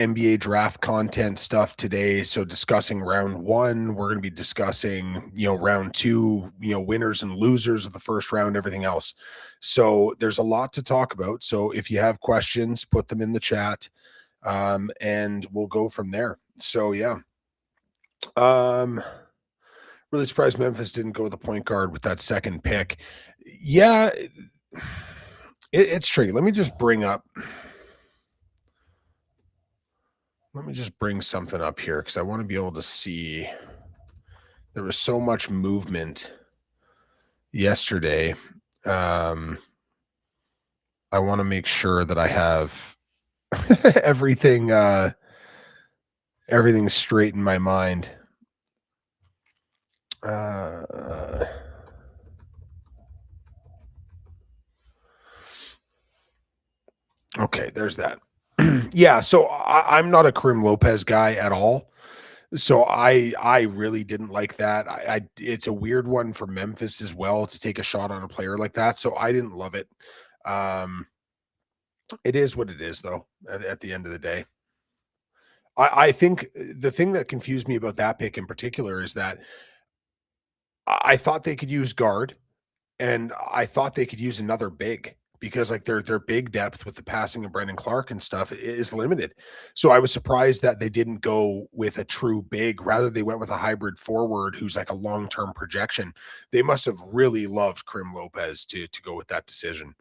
NBA draft content stuff today. So discussing round one, we're going to be discussing, round two, winners and losers of the first round, everything else. So there's a lot to talk about. So if you have questions, put them in the chat, and we'll go from there. So yeah, um, really surprised Memphis didn't go with the point guard with that second pick. Yeah, it's tricky. Let me just bring something up here because I want to be able to see. There was so much movement yesterday. I want to make sure that I have everything everything straight in my mind. Okay, there's that. Yeah, so I'm not a Karim Lopez guy at all. So I really didn't like that. I it's a weird one for Memphis as well to take a shot on a player like that. So I didn't love it. Um, it is what it is, though. At the end of the day, I think the thing that confused me about that pick in particular is that I thought they could use guard, and I thought they could use another big because like their big depth with the passing of Brendan Clark and stuff is limited. So I was surprised that they didn't go with a true big. Rather, they went with a hybrid forward who's like a long-term projection. They must have really loved Krim Lopez to go with that decision.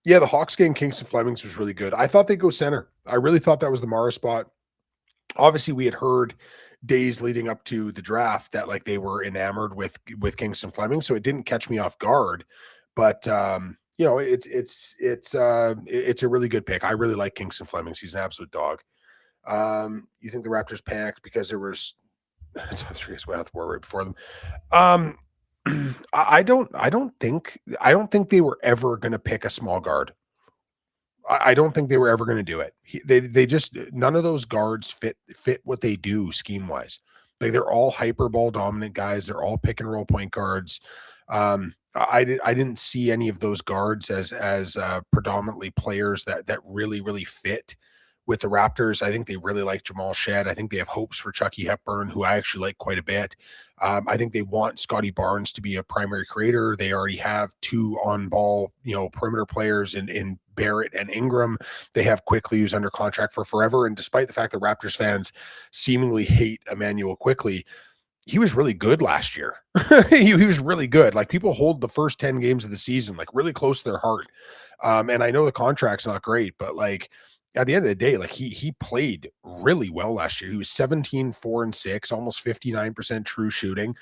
Yeah, the Hawks game Kingston Flemings was really good. I thought they'd go center. I really thought that was the Mara spot. Obviously, we had heard days leading up to the draft that like they were enamored with Kingston Fleming, so it didn't catch me off guard. But it's a really good pick. I really like Kingston Flemings. He's an absolute dog. You think the Raptors panicked because there was three guys went out the war right before them? Um, I don't think they were ever going to pick a small guard. I don't think they were ever going to do it. They just none of those guards fit what they do scheme wise. Like they're all hyper ball dominant guys. They're all pick and roll point guards. I didn't see any of those guards as predominantly players that really fit with the Raptors. I think they really like Jamal Shed. I think they have hopes for Chucky Hepburn, who I actually like quite a bit. I think they want Scotty Barnes to be a primary creator. They already have two on-ball, perimeter players in Barrett and Ingram. They have Quickley, who's under contract for forever. And despite the fact that Raptors fans seemingly hate Emmanuel Quickley, he was really good last year. he was really good. Like people hold the first 10 games of the season like really close to their heart. And I know the contract's not great, but like at the end of the day, like he played really well last year. He was 17, 4 and 6, almost 59% true shooting,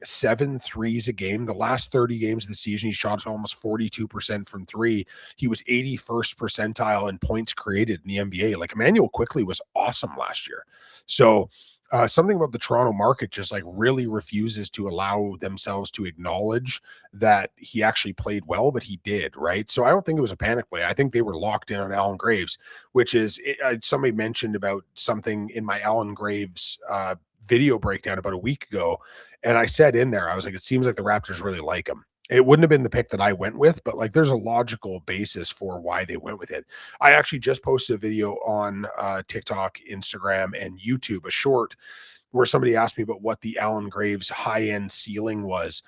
7 threes a game. The last 30 games of the season, he shot almost 42% from three. He was 81st percentile in points created in the NBA. Like Emmanuel Quickley was awesome last year. So something about the Toronto market just like really refuses to allow themselves to acknowledge that he actually played well, but he did, right? So I don't think it was a panic play. I think they were locked in on Alan Graves, which is somebody mentioned about something in my Alan Graves video breakdown about a week ago. And I said in there, I was like, it seems like the Raptors really like him. It wouldn't have been the pick that I went with, but like there's a logical basis for why they went with it. I actually just posted a video on TikTok, Instagram, and YouTube, a short where somebody asked me about what the Alan Graves high-end ceiling was.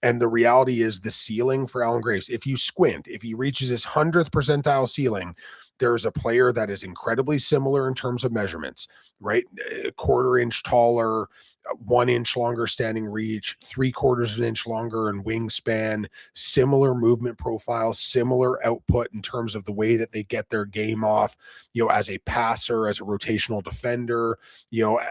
And the reality is the ceiling for Alan Graves, if you squint, if he reaches his 100th percentile ceiling, there's a player that is incredibly similar in terms of measurements, right? A quarter inch taller, 1 inch longer standing reach, 3/4 of an inch longer in wingspan, similar movement profile, similar output in terms of the way that they get their game off, as a passer, as a rotational defender,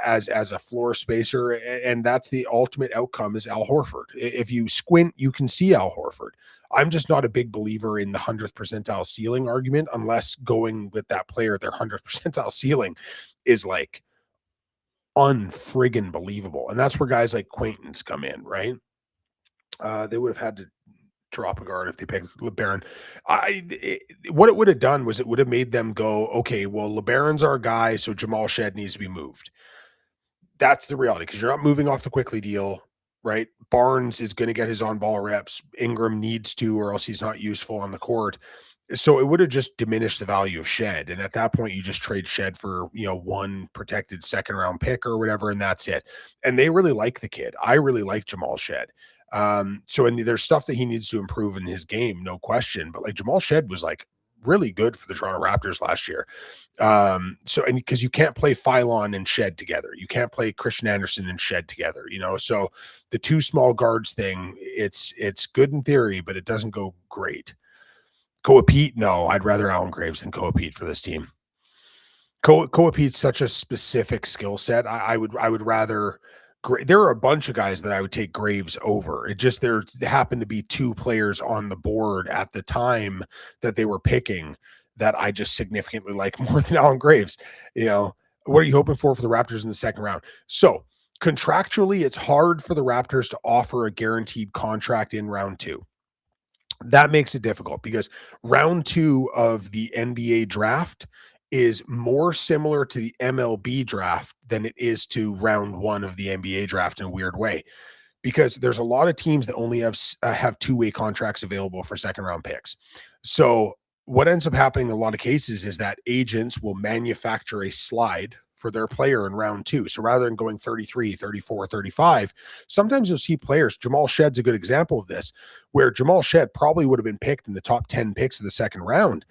as a floor spacer. And that's the ultimate outcome is Al Horford. If you squint, you can see Al Horford. I'm just not a big believer in the 100th percentile ceiling argument unless going with that player, their 100th percentile ceiling is like unfriggin' believable. And that's where guys like Quaintance come in, right? They would have had to drop a guard if they picked LeBaron. What it would have done was it would have made them go, okay, well, LeBaron's our guy, so Jamal Shed needs to be moved. That's the reality because you're not moving off the Quickley deal, right? Barnes is going to get his on-ball reps. Ingram needs to, or else he's not useful on the court. So it would have just diminished the value of Shed, and at that point, you just trade Shed for, one protected second round pick or whatever, and that's it. And they really like the kid. I really like Jamal Shed. So and there's stuff that he needs to improve in his game, no question. But like Jamal Shed was like really good for the Toronto Raptors last year. So and because you can't play Phylon and Shed together, you can't play Christian Anderson and Shed together, So the two small guards thing, it's good in theory, but it doesn't go great. Koa Pete, no, I'd rather Alan Graves than Koa Pete for this team. Koa Pete's such a specific skill set. I would rather. There are a bunch of guys that I would take Graves over. It just there happened to be two players on the board at the time that they were picking that I just significantly like more than Alan Graves. What are you hoping for the Raptors in the second round? So contractually, it's hard for the Raptors to offer a guaranteed contract in round two. That makes it difficult because round two of the NBA draft is more similar to the MLB draft than it is to round one of the NBA draft in a weird way, because there's a lot of teams that only have two-way contracts available for second round picks. So what ends up happening in a lot of cases is that agents will manufacture a slide for their player in round two. So rather than going 33, 34, 35, sometimes you'll see players, Jamal Shed's a good example of this, where Jamal Shed probably would have been picked in the top 10 picks of the second round,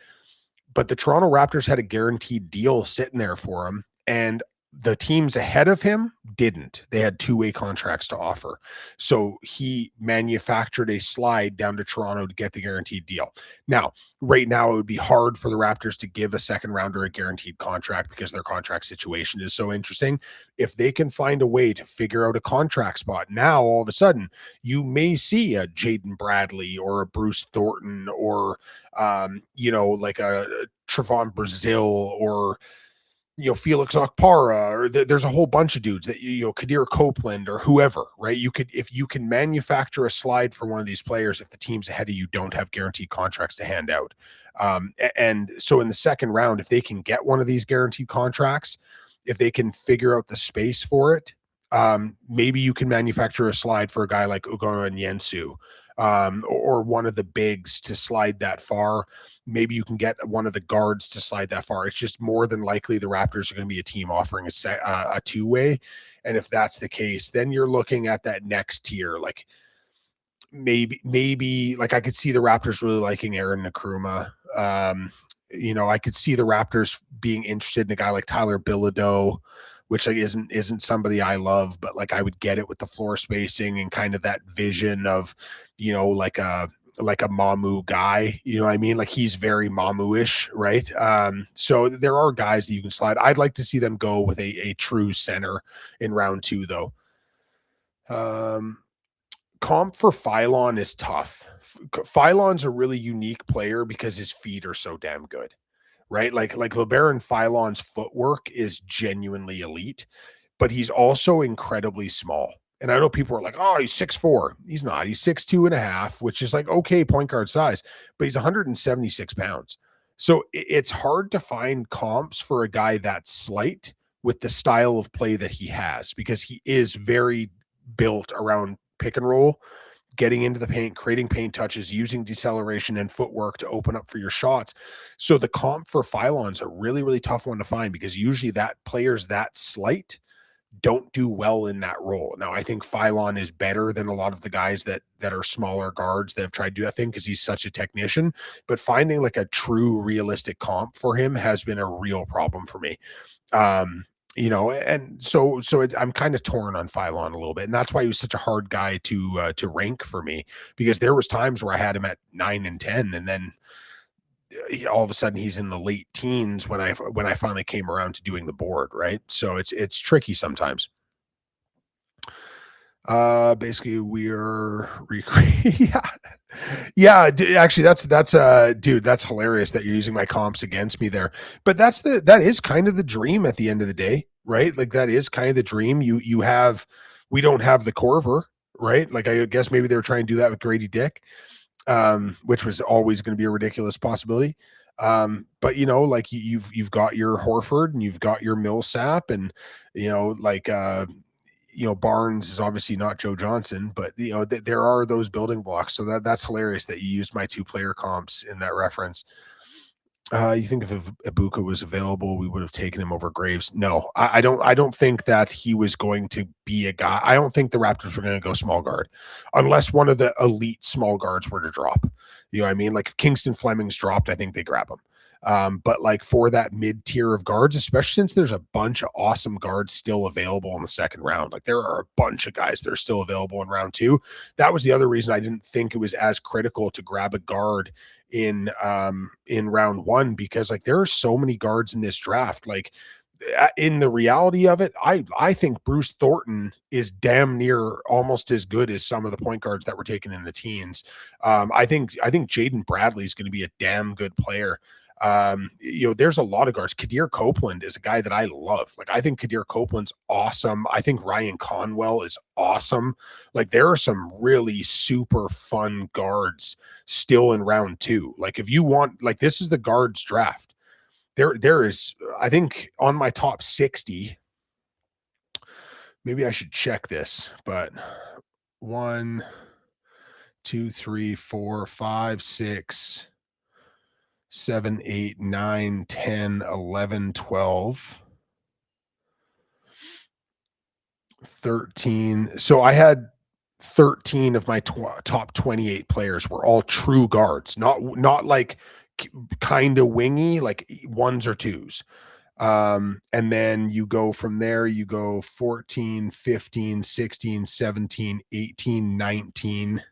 but the Toronto Raptors had a guaranteed deal sitting there for him, and the teams ahead of him didn't. They had two-way contracts to offer. So he manufactured a slide down to Toronto to get the guaranteed deal. Now, right now, it would be hard for the Raptors to give a second rounder a guaranteed contract because their contract situation is so interesting. If they can find a way to figure out a contract spot, now all of a sudden you may see a Jaden Bradley or a Bruce Thornton or like a Trevon Brazil or Felix Okpara, or there's a whole bunch of dudes that Kadir Copeland or whoever, right? If you can manufacture a slide for one of these players, if the teams ahead of you don't have guaranteed contracts to hand out. And so in the second round, if they can get one of these guaranteed contracts, if they can figure out the space for it, maybe you can manufacture a slide for a guy like Ugona and Yensu, or one of the bigs to slide that far. Maybe you can get one of the guards to slide that far. It's just more than likely the Raptors are going to be a team offering a two-way. And if that's the case, then you're looking at that next tier. Like maybe like I could see the Raptors really liking Aaron Nkrumah. I could see the Raptors being interested in a guy like Tyler Bilodeau, which like isn't somebody I love, but like I would get it with the floor spacing and kind of that vision of, like a Mamu guy, what I mean? Like he's very Mamu-ish, right? So there are guys that you can slide. I'd like to see them go with a true center in round two, though. Comp for Phylon is tough. Phylon's a really unique player because his feet are so damn good, right? Like LeBaron Phylon's footwork is genuinely elite, but he's also incredibly small. And I know people are like, oh, he's 6'4". He's not. He's 6'2.5", which is like okay point guard size, but he's 176 pounds. So it's hard to find comps for a guy that slight with the style of play that he has, because he is very built around pick and roll, getting into the paint, creating paint touches, using deceleration and footwork to open up for your shots. So the comp for Phylon's a really, really tough one to find, because usually that players that slight don't do well in that role. Now, I think Phylon is better than a lot of the guys that are smaller guards that have tried to do that thing because he's such a technician. But finding like a true realistic comp for him has been a real problem for me. And so I'm kind of torn on Phylon a little bit, and that's why he was such a hard guy to rank for me, because there was times where I had him at 9 and 10, and then all of a sudden he's in the late teens when I finally came around to doing the board, right? So it's tricky sometimes. Basically we're yeah, actually that's dude, that's hilarious that you're using my comps against me there. But that is kind of the dream at the end of the day, right? Like that is kind of the dream. We don't have the Corver, right? Like I guess maybe they were trying to do that with Grady Dick, which was always going to be a ridiculous possibility. But like you've got your Horford and you've got your Millsap, and Barnes is obviously not Joe Johnson, but there are those building blocks. So that's hilarious that you used my 2 player comps in that reference. You think if Ibuka was available, we would have taken him over Graves. No, I don't. I don't think that he was going to be a guy. I don't think the Raptors were going to go small guard, unless one of the elite small guards were to drop. You know what I mean? Like if Kingston Fleming's dropped, I think they grab him. But like for that mid tier of guards, especially since there's a bunch of awesome guards still available in the second round, like there are a bunch of guys that are still available in round 2. That was the other reason I didn't think it was as critical to grab a guard in round 1, because like there are so many guards in this draft. Like in the reality of it, I think Bruce Thornton is damn near almost as good as some of the point guards that were taken in the teens. I think Jaden Bradley is going to be a damn good player. There's a lot of guards. Kadir Copeland is a guy that I love. Like I think Kadir Copeland's awesome. I think Ryan Conwell is awesome. Like there are some really super fun guards still in round 2. Like if you want, like this is the guards draft. There is, I think on my top 60, maybe I should check this, but 1, 2, 3, 4, 5, 6, 7, 8, 9, 10, 11, 12, 13. So I had 13 of my top 28 players were all true guards, not like kind of wingy, like ones or twos. And then you go from there, you go 14, 15, 16, 17, 18, 19,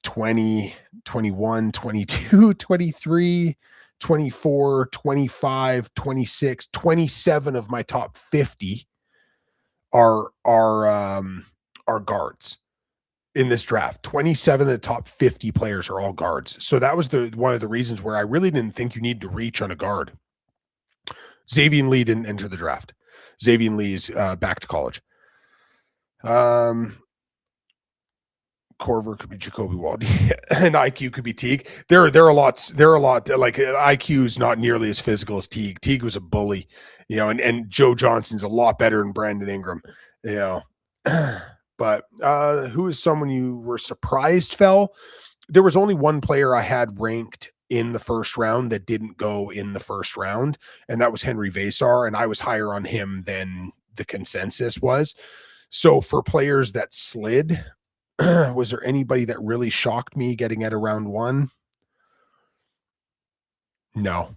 20, 21, 22, 23, 24, 25, 26, 27 of my top 50 are guards in this draft. 27 of the top 50 players are all guards. So that was one of the reasons where I really didn't think you need to reach on a guard. Xavier Lee didn't enter the draft. Xavier Lee's back to college. Corver could be Jacoby Wald, and IQ could be Teague. There are a lot. Like IQ is not nearly as physical as Teague. Teague was a bully, and Joe Johnson's a lot better than Brandon Ingram, But who is someone you were surprised fell? There was only one player I had ranked in the first round that didn't go in the first round, and that was Henry Vasar, and I was higher on him than the consensus was. So for players that slid, was there anybody that really shocked me getting at around 1? No,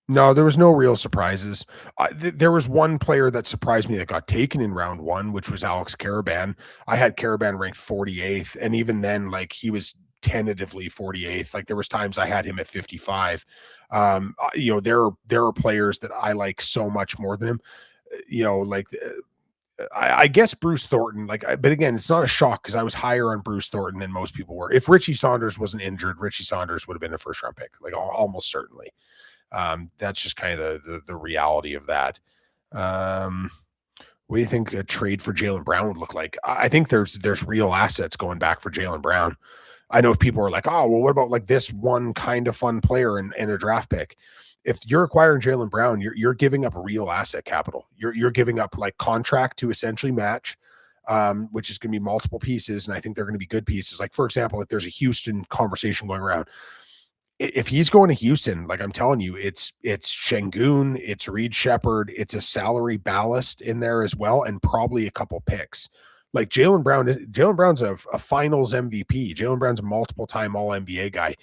there was no real surprises. There was one player that surprised me that got taken in round 1, which was Alex Karaban. I had Karaban ranked 48th, and even then, like he was tentatively 48th. Like there was times I had him at 55. There are players that I like so much more than him. I guess Bruce Thornton, but again, it's not a shock because I was higher on Bruce Thornton than most people were. If Richie Saunders wasn't injured, Richie Saunders would have been a first round pick, like almost certainly. That's just kind of the reality of that. What do you think a trade for Jaylen Brown would look like? I think there's real assets going back for Jaylen Brown. I know people are like, oh, well, what about like this one kind of fun player in a draft pick? If you're acquiring Jaylen Brown, you're giving up real asset capital. You're giving up like contract to essentially match, which is going to be multiple pieces, and I think they're going to be good pieces. Like for example, if there's a Houston conversation going around, if he's going to Houston, like I'm telling you, it's Şengün, it's Reed Shepherd, it's a salary ballast in there as well, and probably a couple picks. Like Jaylen Brown's a finals MVP. Jaylen Brown's a multiple-time All-NBA guy.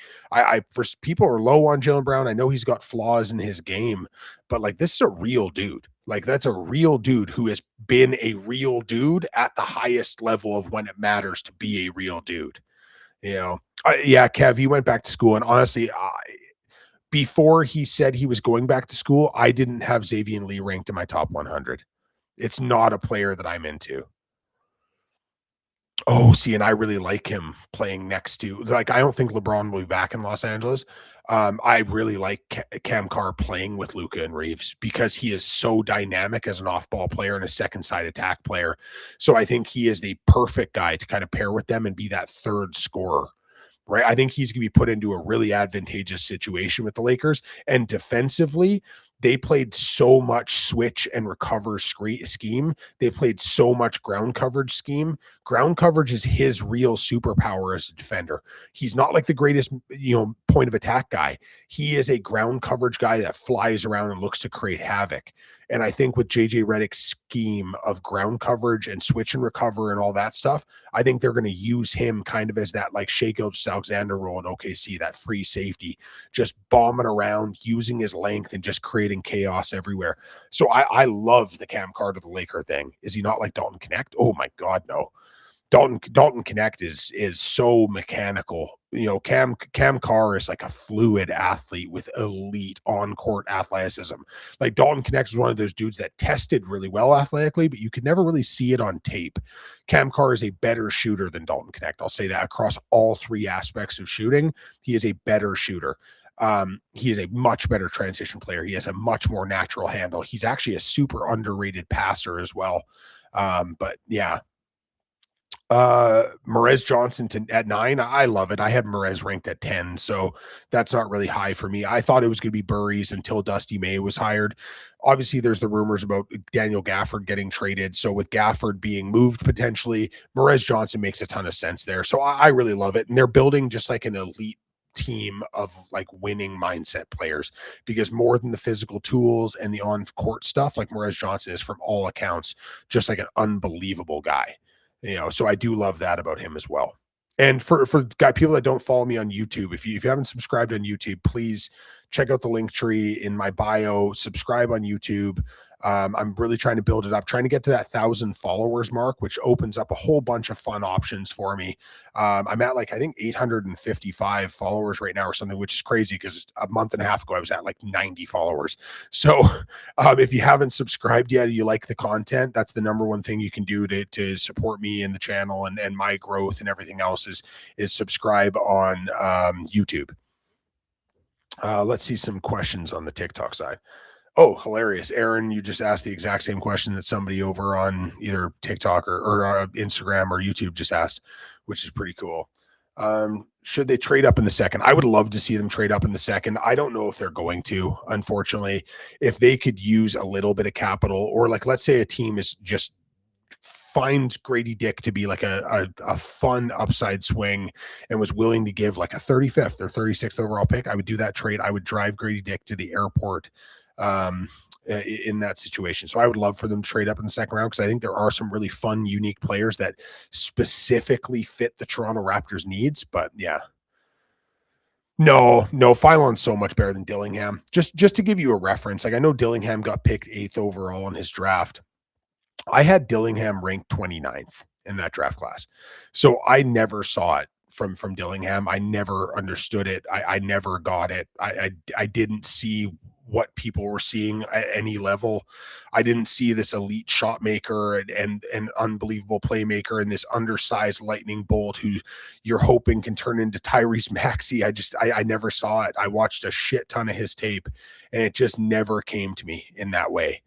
For people are low on Jaylen Brown. I know he's got flaws in his game, but like this is a real dude. Like that's a real dude who has been a real dude at the highest level of when it matters to be a real dude. Yeah, Kev, he went back to school, and honestly, before he said he was going back to school, I didn't have Xavier Lee ranked in my top 100. It's not a player that I'm into. Oh, see, and I really like him playing next to, like, I don't think LeBron will be back in Los Angeles. I really like Cam Carr playing with Luka and Reeves because he is so dynamic as an off-ball player and a second-side attack player. So I think he is the perfect guy to kind of pair with them and be that third scorer, right? I think he's going to be put into a really advantageous situation with the Lakers. And defensively, they played so much switch and recover scheme. They played so much ground coverage scheme. Ground coverage is his real superpower as a defender. He's not like the greatest, point of attack guy. He is a ground coverage guy that flies around and looks to create havoc. And I think with JJ Redick's scheme of ground coverage and switch and recover and all that stuff, I think they're going to use him kind of as that like Shai Gilgeous-Alexander role in OKC, that free safety, just bombing around, using his length and just creating chaos everywhere. So I love the Cam Carter, the Laker thing. Is he not like Dalton Knecht? Oh my God, no. Dalton Knecht is so mechanical. Cam Carr is like a fluid athlete with elite on-court athleticism. Like Dalton Knecht is one of those dudes that tested really well athletically, but you could never really see it on tape. Cam Carr is a better shooter than Dalton Knecht. I'll say that across all three aspects of shooting, he is a better shooter. He is a much better transition player. He has a much more natural handle. He's actually a super underrated passer as well. But yeah. Merez Johnson at 9. I love it. I had Merez ranked at 10, so that's not really high for me. I thought it was going to be Burries until Dusty May was hired. Obviously, there's the rumors about Daniel Gafford getting traded. So with Gafford being moved potentially, Merez Johnson makes a ton of sense there. So I really love it. And they're building just like an elite team of like winning mindset players, because more than the physical tools and the on-court stuff, like Merez Johnson is from all accounts just like an unbelievable guy. So I do love that about him as well. And for people that don't follow me on YouTube, if you haven't subscribed on YouTube, please check out the link tree in my bio, subscribe on YouTube. I'm really trying to build it up, trying to get to that 1,000 followers mark, which opens up a whole bunch of fun options for me. I'm at like, I think 855 followers right now or something, which is crazy because a month and a half ago, I was at like 90 followers. So if you haven't subscribed yet, you like the content, that's the number one thing you can do to support me and the channel and my growth and everything else is subscribe on YouTube. Let's see some questions on the TikTok side. Oh, hilarious. Aaron, you just asked the exact same question that somebody over on either TikTok or Instagram or YouTube just asked, which is pretty cool. Should they trade up in the second? I would love to see them trade up in the second. I don't know if they're going to, unfortunately. If they could use a little bit of capital, or like, let's say a team is just finds Grady Dick to be like a fun upside swing and was willing to give like a 35th or 36th overall pick, I would do that trade. I would drive Grady Dick to the airport in that situation. So I would love for them to trade up in the second round, because I think there are some really fun, unique players that specifically fit the Toronto Raptors needs. But yeah. No, Phylon's so much better than Dillingham. Just to give you a reference, like I know Dillingham got picked 8th overall in his draft. I had Dillingham ranked 29th in that draft class. So I never saw it from Dillingham. I never understood it. I never got it. I didn't see what people were seeing at any level. I didn't see this elite shot maker and an unbelievable playmaker and this undersized lightning bolt who you're hoping can turn into Tyrese Maxey. I never saw it. I watched a shit ton of his tape and it just never came to me in that way.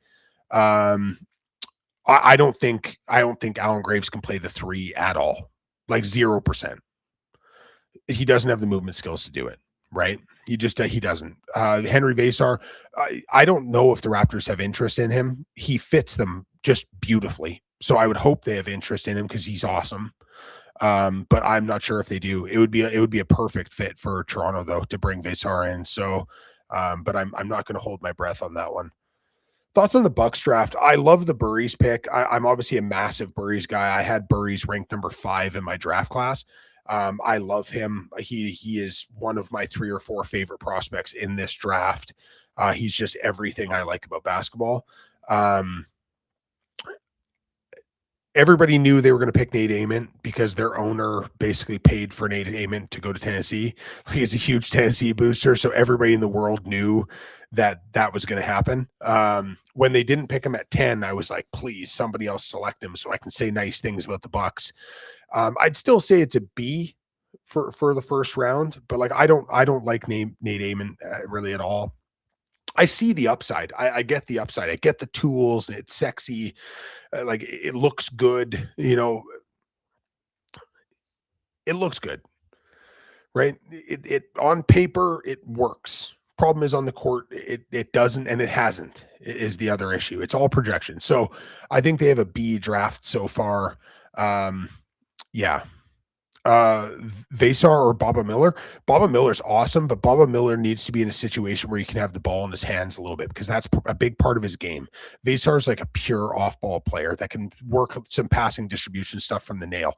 I don't think Alan Graves can play the 3 at all. Like 0%. He doesn't have the movement skills to do it, right? He doesn't. Henry Vesar, I don't know if the Raptors have interest in him. He fits them just beautifully. So I would hope they have interest in him because he's awesome. But I'm not sure if they do. It would be a perfect fit for Toronto though to bring Vesar in. So but I'm not going to hold my breath on that one. Thoughts on the Bucks draft? I love the Burries pick. I'm obviously a massive Burries guy. I had Burries ranked number 5 in my draft class. I love him. He is one of my 3 or 4 favorite prospects in this draft. He's just everything I like about basketball. Everybody knew they were going to pick Nate Ament because their owner basically paid for Nate Ament to go to Tennessee. He's a huge Tennessee booster, so everybody in the world knew that was going to happen. When they didn't pick him at 10, I was like, please, somebody else select him so I can say nice things about the Bucks. I'd still say it's a B for the first round, but like I don't like Nate Ament really at all. I see the upside. I get the upside. I get the tools. It's sexy. Like it looks good. It looks good, right? It on paper, it works problem is on the court, it doesn't, and it hasn't, is the other issue. It's all projection. So I think they have a B draft so far. Um, yeah. Vasar or Baba Miller. Baba Miller's awesome, but Baba Miller needs to be in a situation where he can have the ball in his hands a little bit because that's a big part of his game. Vasar is like a pure off-ball player that can work some passing distribution stuff from the nail.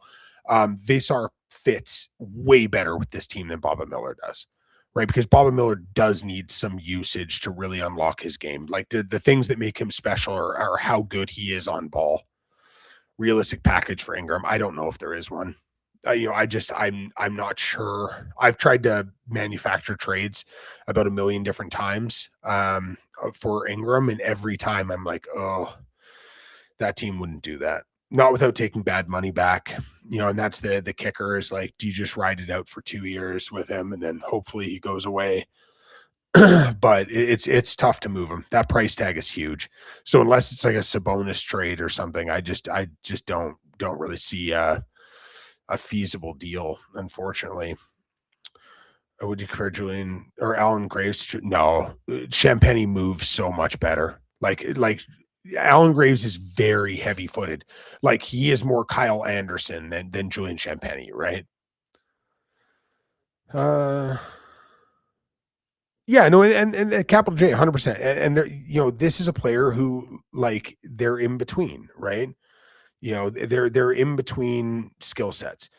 Vasar fits way better with this team than Baba Miller does, right? Because Baba Miller does need some usage to really unlock his game. Like the things that make him special are how good he is on ball. Realistic package for Ingram. I don't know if there is one. I'm not sure. I've tried to manufacture trades about a million different times for Ingram, and every time I'm like, oh, that team wouldn't do that. Not without taking bad money back, and that's the kicker is like, do you just ride it out for 2 years with him and then hopefully he goes away? But it's tough to move him. That price tag is huge. So unless it's like a Sabonis trade or something, I just don't really see a feasible deal, unfortunately. Would you compare Julian or Alan Graves? No, Champagny moves so much better. Like Alan Graves is very heavy footed. Like he is more Kyle Anderson than Julian Champagny, right? Yeah, no, and capital J, 100%. And they're, this is a player who like they're in between, right? They're in between skill sets.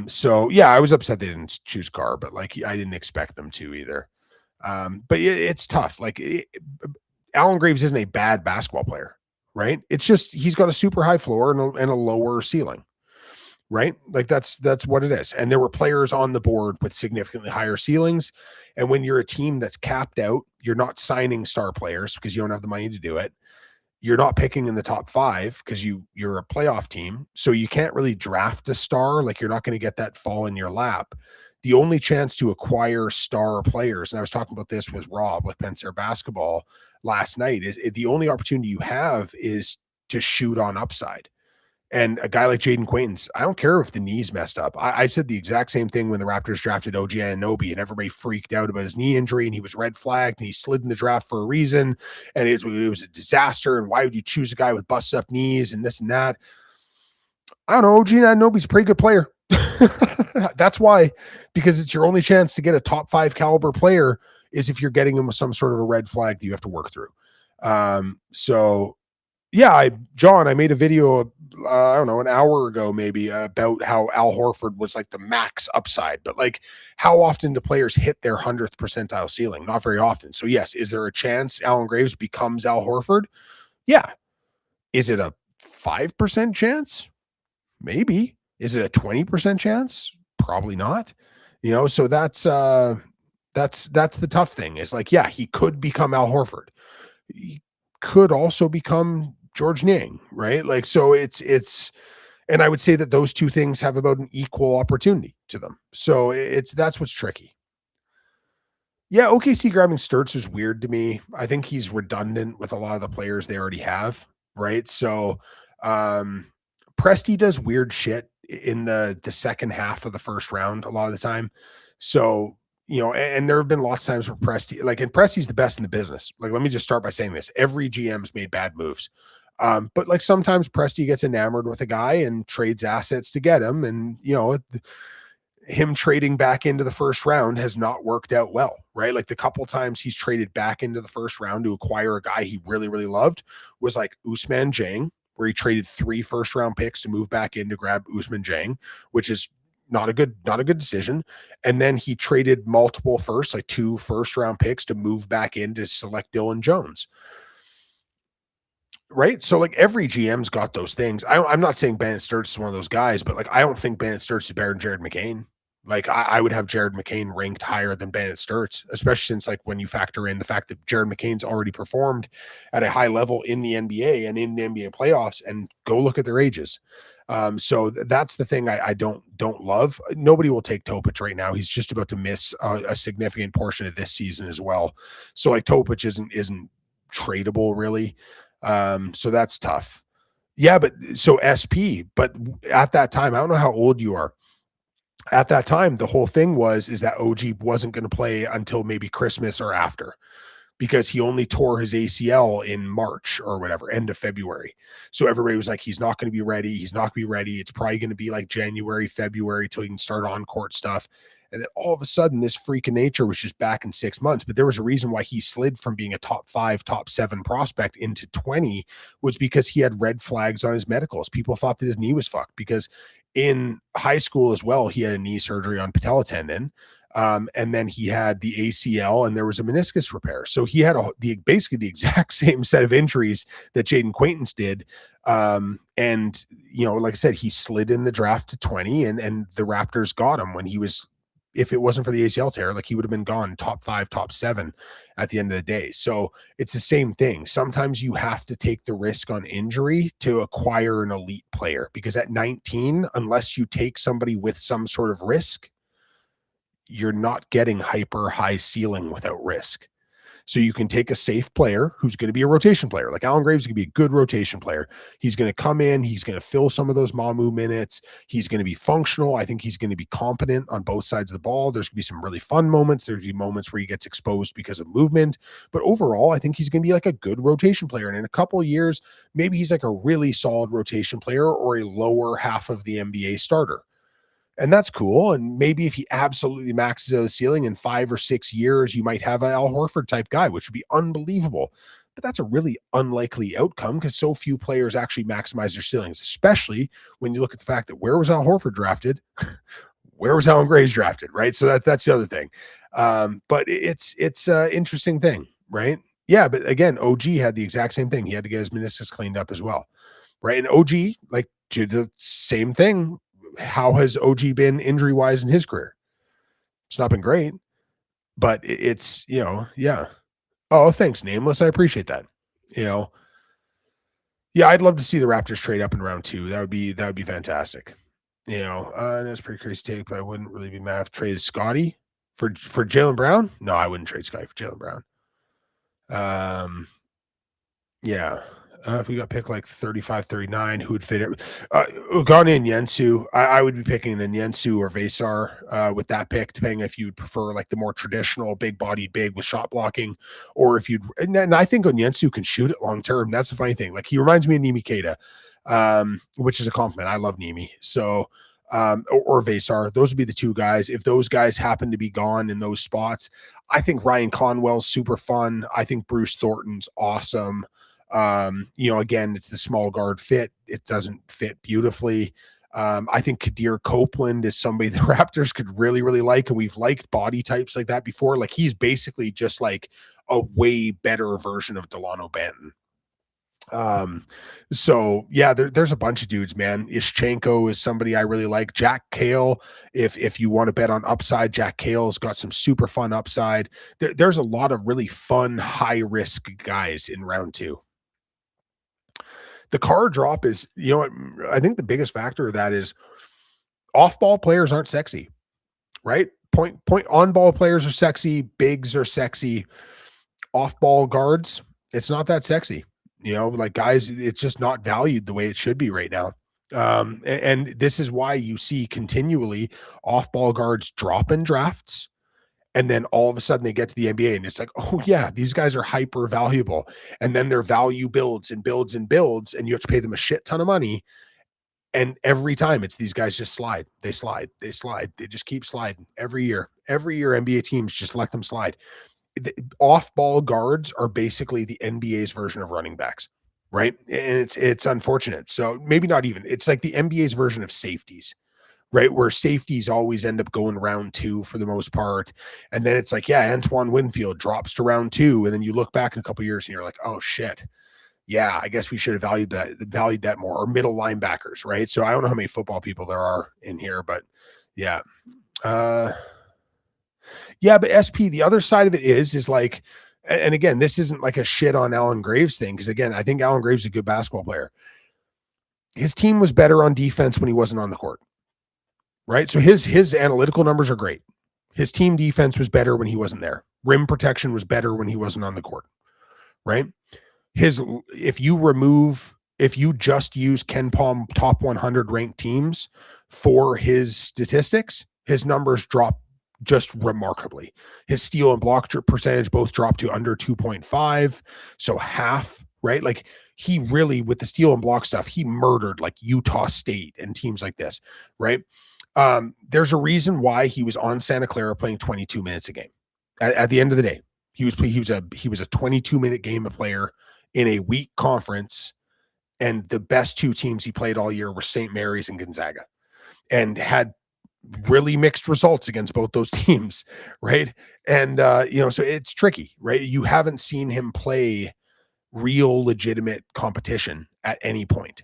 So yeah, I was upset they didn't choose Carr, but like I didn't expect them to either. But it's tough. Like Alan Graves isn't a bad basketball player, right? It's just he's got a super high floor and a lower ceiling, right? Like that's what it is. And there were players on the board with significantly higher ceilings. And when you're a team that's capped out, you're not signing star players because you don't have the money to do it. You're not picking in the top 5 because you're a playoff team. So you can't really draft a star. Like you're not going to get that fall in your lap. The only chance to acquire star players, and I was talking about this with Rob, like Pensair Basketball last night, is the only opportunity you have is to shoot on upside. And a guy like Jaden Quaintance, I don't care if the knee's messed up. I said the exact same thing when the Raptors drafted OG Anunoby, and everybody freaked out about his knee injury, and he was red flagged, and he slid in the draft for a reason, and it was a disaster. And why would you choose a guy with busted up knees and this and that? I don't know. OG Anunoby's a pretty good player. That's why, because it's your only chance to get a top 5 caliber player is if you're getting him with some sort of a red flag that you have to work through. So yeah, John, I made a video, I don't know, an hour ago maybe about how Al Horford was like the max upside, but like how often do players hit their 100th percentile ceiling? Not very often. So yes, is there a chance Alan Graves becomes Al Horford? Yeah. Is it a 5% chance? Maybe. Is it a 20% chance? Probably not. So that's the tough thing is like, yeah, he could become Al Horford. He could also become George Niang, right? Like, so it's, and I would say that those two things have about an equal opportunity to them. So that's what's tricky. Yeah, OKC grabbing Sturts is weird to me. I think he's redundant with a lot of the players they already have, right? So, Presti does weird shit in the second half of the first round a lot of the time. So, and there have been lots of times where Presti, like, and Presti's the best in the business. Like, let me just start by saying this. Every GM's made bad moves. But like sometimes Presti gets enamored with a guy and trades assets to get him. And, him trading back into the first round has not worked out well, right? Like the couple times he's traded back into the first round to acquire a guy he really, really loved was like Ousmane Dieng, where he traded 3 first-round picks to move back in to grab Ousmane Dieng, which is not a good decision. And then he traded multiple firsts, like 2 first-round picks to move back in to select Dylan Jones. Right. So like every GM's got those things. I'm not saying Bennett Sturts is one of those guys, but like I don't think Bennett Sturts is better than Jared McCain. Like I would have Jared McCain ranked higher than Bennett Sturts, especially since like when you factor in the fact that Jared McCain's already performed at a high level in the NBA and in the NBA playoffs, and go look at their ages. So that's the thing I don't love. Nobody will take Topic right now. He's just about to miss a significant portion of this season as well. So like Topic isn't tradable really. So that's tough. Yeah, but so SP, but at that time, I don't know how old you are. At that time, the whole thing is that OG wasn't going to play until maybe Christmas or after, because he only tore his ACL in March or whatever, end of February. So everybody was like, he's not going to be ready. He's not going to be ready. It's probably going to be like January, February till he can start on court stuff. And then all of a sudden, this freak of nature was just back in 6 months. But there was a reason why he slid from being a top 5, top 7 prospect into 20, was because he had red flags on his medicals. People thought that his knee was fucked, because in high school as well, he had a knee surgery on patella tendon. And then he had the ACL, and there was a meniscus repair. So he had basically the exact same set of injuries that Jaden Quaintance did. And, like I said, he slid in the draft to 20, and the Raptors got him when he was, if it wasn't for the ACL tear, like, he would have been gone top 5, top 7 at the end of the day. So it's the same thing. Sometimes you have to take the risk on injury to acquire an elite player, because at 19, unless you take somebody with some sort of risk, you're not getting hyper high ceiling without risk. So you can take a safe player who's going to be a rotation player. Like Allen Graves is going to be a good rotation player. He's going to come in. He's going to fill some of those Mamu minutes. He's going to be functional. I think he's going to be competent on both sides of the ball. There's going to be some really fun moments. There's going to be moments where he gets exposed because of movement. But overall, I think he's going to be like a good rotation player. And in a couple of years, maybe he's like a really solid rotation player or a lower half of the NBA starter. And that's cool. And maybe if he absolutely maxes out the ceiling in 5 or 6 years, you might have an Al Horford type guy, which would be unbelievable. But that's a really unlikely outcome, because so few players actually maximize their ceilings, especially when you look at the fact that where was Al Horford drafted? Where was Allen Graves drafted? Right. So that's the other thing. But it's an interesting thing, right? Yeah. But again, OG had the exact same thing. He had to get his meniscus cleaned up as well. Right. And OG, like, do the same thing. How has OG been injury wise in his career? It's not been great, but it's, yeah. Oh, thanks, Nameless. I appreciate that. Yeah, I'd love to see the Raptors trade up in round 2. That would be fantastic. That's pretty crazy take, but I wouldn't really be mad if traded Scotty for Jaylen Brown. No, I wouldn't trade Scotty for Jaylen Brown. Yeah. If we got picked like 35, 39, who would fit it? Ugonna and Yensu. I would be picking an Yensu or Vesar with that pick, depending if you'd prefer like the more traditional big-bodied big with shot blocking, or if you'd. And I think Yensu can shoot it long term. That's the funny thing. Like, he reminds me of Nimi Keita, which is a compliment. I love Nimi. So, or Vesar. Those would be the two guys. If those guys happen to be gone in those spots, I think Ryan Conwell's super fun. I think Bruce Thornton's awesome. Again, it's the small guard fit. It doesn't fit beautifully. I think Kadir Copeland is somebody the Raptors could really, really like. And we've liked body types like that before. Like, he's basically just like a way better version of Delano Banton. So yeah, there's a bunch of dudes, man. Ischenko is somebody I really like. Jack Cale, if you want to bet on upside, Jack Cale's got some super fun upside. There's a lot of really fun, high risk guys in round 2. The card drop is, I think the biggest factor of that is off-ball players aren't sexy, right? Point on-ball players are sexy, bigs are sexy, off-ball guards, it's not that sexy. Like, guys, it's just not valued the way it should be right now. And this is why you see continually off-ball guards drop in drafts. And then all of a sudden they get to the NBA and it's like, oh yeah, these guys are hyper valuable. And then their value builds and builds and builds, and you have to pay them a shit ton of money. And every time it's these guys just slide. They slide. They slide. They just keep sliding every year. Every year NBA teams just let them slide. The off-ball guards are basically the NBA's version of running backs, right? And it's unfortunate. So maybe not even. It's like the NBA's version of safeties, right? Where safeties always end up going round 2 for the most part. And then it's like, yeah, Antoine Winfield drops to round 2. And then you look back in a couple of years and you're like, oh shit. Yeah, I guess we should have valued that more. Or middle linebackers, right? So I don't know how many football people there are in here, but yeah. Yeah, but SP, the other side of it is like, and again, this isn't like a shit on Allen Graves thing, because again, I think Allen Graves is a good basketball player. His team was better on defense when he wasn't on the court, right? So his analytical numbers are great. His team defense was better when he wasn't there. Rim protection was better when he wasn't on the court, right? If you just use KenPom top 100 ranked teams for his statistics, his numbers drop just remarkably. His steal and block percentage both dropped to under 2.5, so half, right? Like he really, with the steal and block stuff, he murdered like Utah State and teams like this, right? There's a reason why he was on Santa Clara playing 22 minutes a game. At the end of the day, he was a 22-minute game of player in a weak conference, and the best two teams he played all year were St. Mary's and Gonzaga, and had really mixed results against both those teams, right? And so it's tricky, right? You haven't seen him play real legitimate competition at any point.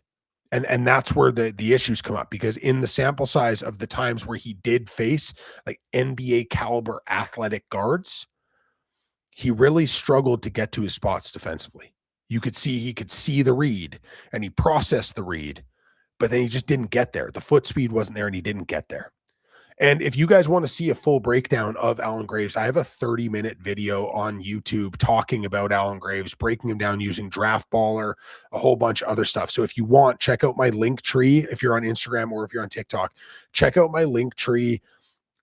And that's where the issues come up, because in the sample size of the times where he did face like NBA caliber athletic guards, he really struggled to get to his spots defensively. You could see he could see the read and he processed the read, but then he just didn't get there. The foot speed wasn't there and he didn't get there. And if you guys want to see a full breakdown of Allen Graves, I have a 30-minute video on YouTube talking about Allen Graves, breaking him down using Draft Baller, a whole bunch of other stuff. So if you want, check out my link tree. If you're on Instagram or if you're on TikTok, check out my link tree.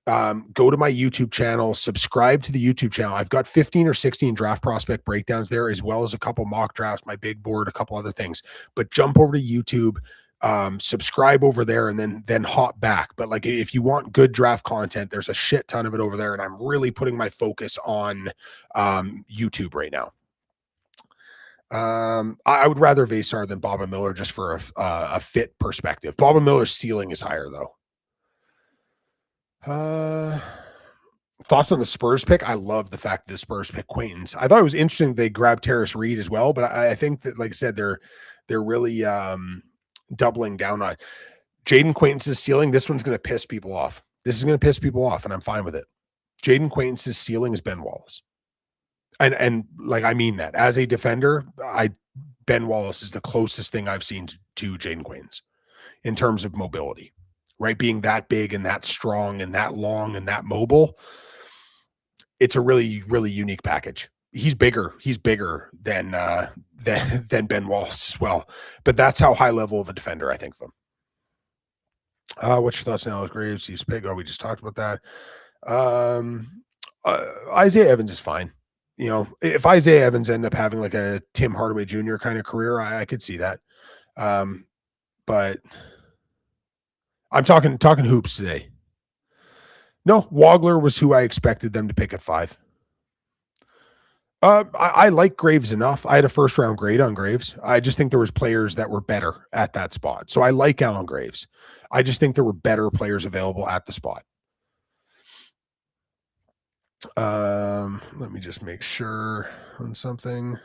Go to my YouTube channel, subscribe to the YouTube channel. I've got 15 or 16 draft prospect breakdowns there, as well as a couple mock drafts, my big board, a couple other things. But jump over to YouTube, subscribe over there, and then hop back. But like, if you want good draft content, there's a shit ton of it over there, and I'm really putting my focus on YouTube right now. I would rather Vesar than Boba Miller, just for a fit perspective. Boba Miller's ceiling is higher though. Thoughts on the Spurs pick? I love the fact that the Spurs pick Quaintance. I thought it was interesting they grabbed Terrace Reed as well, but I think that, like I said, they're really doubling down on Jaden Quaintance's ceiling. This one's going to piss people off. This is going to piss people off, and I'm fine with it. Jaden Quaintance's ceiling is Ben Wallace. And like, I mean that. As a defender, Ben Wallace is the closest thing I've seen to Jaden Quaintance in terms of mobility, right? Being that big and that strong and that long and that mobile. It's a really, really unique package. He's bigger than Ben Wallace as well. But that's how high level of a defender I think of him. What's your thoughts on Alex Graves? He's big. Oh, we just talked about that. Isaiah Evans is fine. You know, if Isaiah Evans ended up having like a Tim Hardaway Jr. kind of career, I could see that. But I'm talking hoops today. No, Wagler was who I expected them to pick at 5. I like Graves enough. I had a first round grade on Graves. I just think there was players that were better at that spot. So I like Allen Graves. I just think there were better players available at the spot. Let me just make sure on something.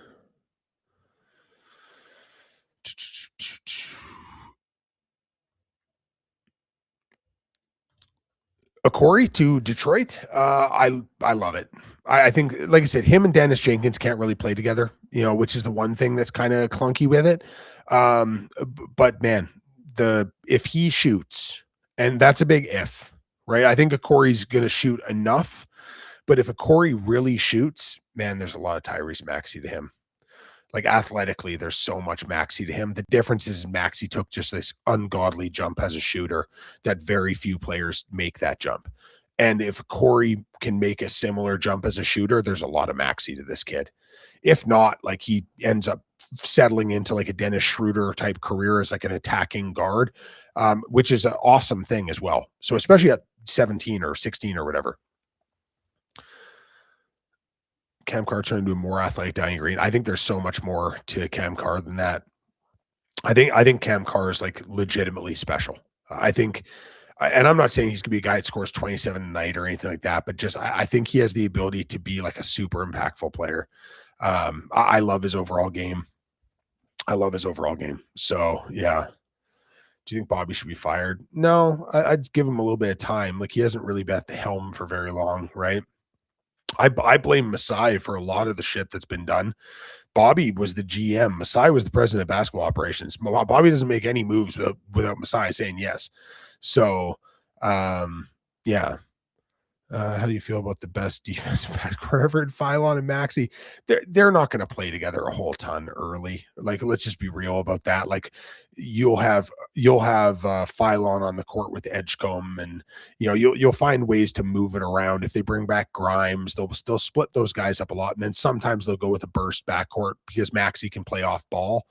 Corey to Detroit. I love it. I think, like I said, him and Dennis Jenkins can't really play together, you know, which is the one thing that's kind of clunky with it. But man, if he shoots, and that's a big if, right? I think Corey's going to shoot enough, but if Corey really shoots, man, there's a lot of Tyrese Maxey to him. Like athletically, there's so much Maxey to him. The difference is Maxey took just this ungodly jump as a shooter that very few players make that jump. And if Corey can make a similar jump as a shooter, there's a lot of Maxey to this kid. If not, like he ends up settling into like a Dennis Schroeder type career as like an attacking guard, which is an awesome thing as well. So especially at 17 or 16 or whatever. Cam Carr trying to do a more athletic Danny Green. I think there's so much more to Cam Carr than that. I think Cam Carr is like legitimately special. I think, and I'm not saying he's gonna be a guy that scores 27 a night or anything like that, but just I think he has the ability to be like a super impactful player. I love his overall game. So yeah. Do you think Bobby should be fired? No, I'd give him a little bit of time. Like he hasn't really been at the helm for very long, right? I blame Masai for a lot of the shit that's been done. Bobby was the GM. Masai was the president of basketball operations. Bobby doesn't make any moves without Masai saying yes. So, yeah. How do you feel about the best defensive backcourt ever in Phylon and Maxi? They're not going to play together a whole ton early. Like, let's just be real about that. Like, you'll have Phylon on the court with Edgecombe, and you'll find ways to move it around. If they bring back Grimes, they'll split those guys up a lot, and then sometimes they'll go with a burst backcourt because Maxi can play off ball,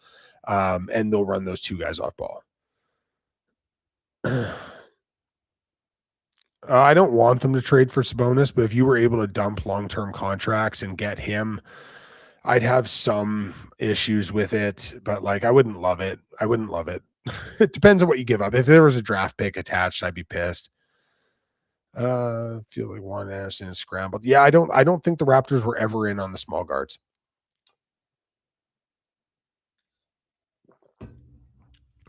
and they'll run those two guys off ball. I don't want them to trade for Sabonis, but if you were able to dump long-term contracts and get him, I'd have some issues with it, but like I wouldn't love it. I wouldn't love it. It depends on what you give up. If there was a draft pick attached, I'd be pissed. Feel like Juan Anderson is scrambled. Yeah, I don't think the Raptors were ever in on the small guards.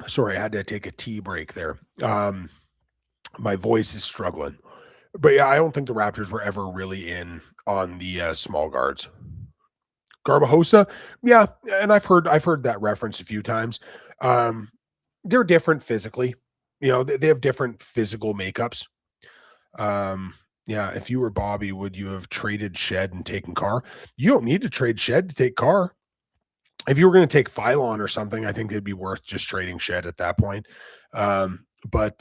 Sorry, I had to take a tea break there. My voice is struggling. But yeah, I don't think the Raptors were ever really in on the small guards. Garbajosa, yeah, and I've heard that reference a few times. Um, they're different physically. They have different physical makeups. Um, yeah, if you were Bobby, would you have traded Shed and taken Carr? You don't need to trade Shed to take Carr. If you were going to take Phylon or something, I think it'd be worth just trading Shed at that point. But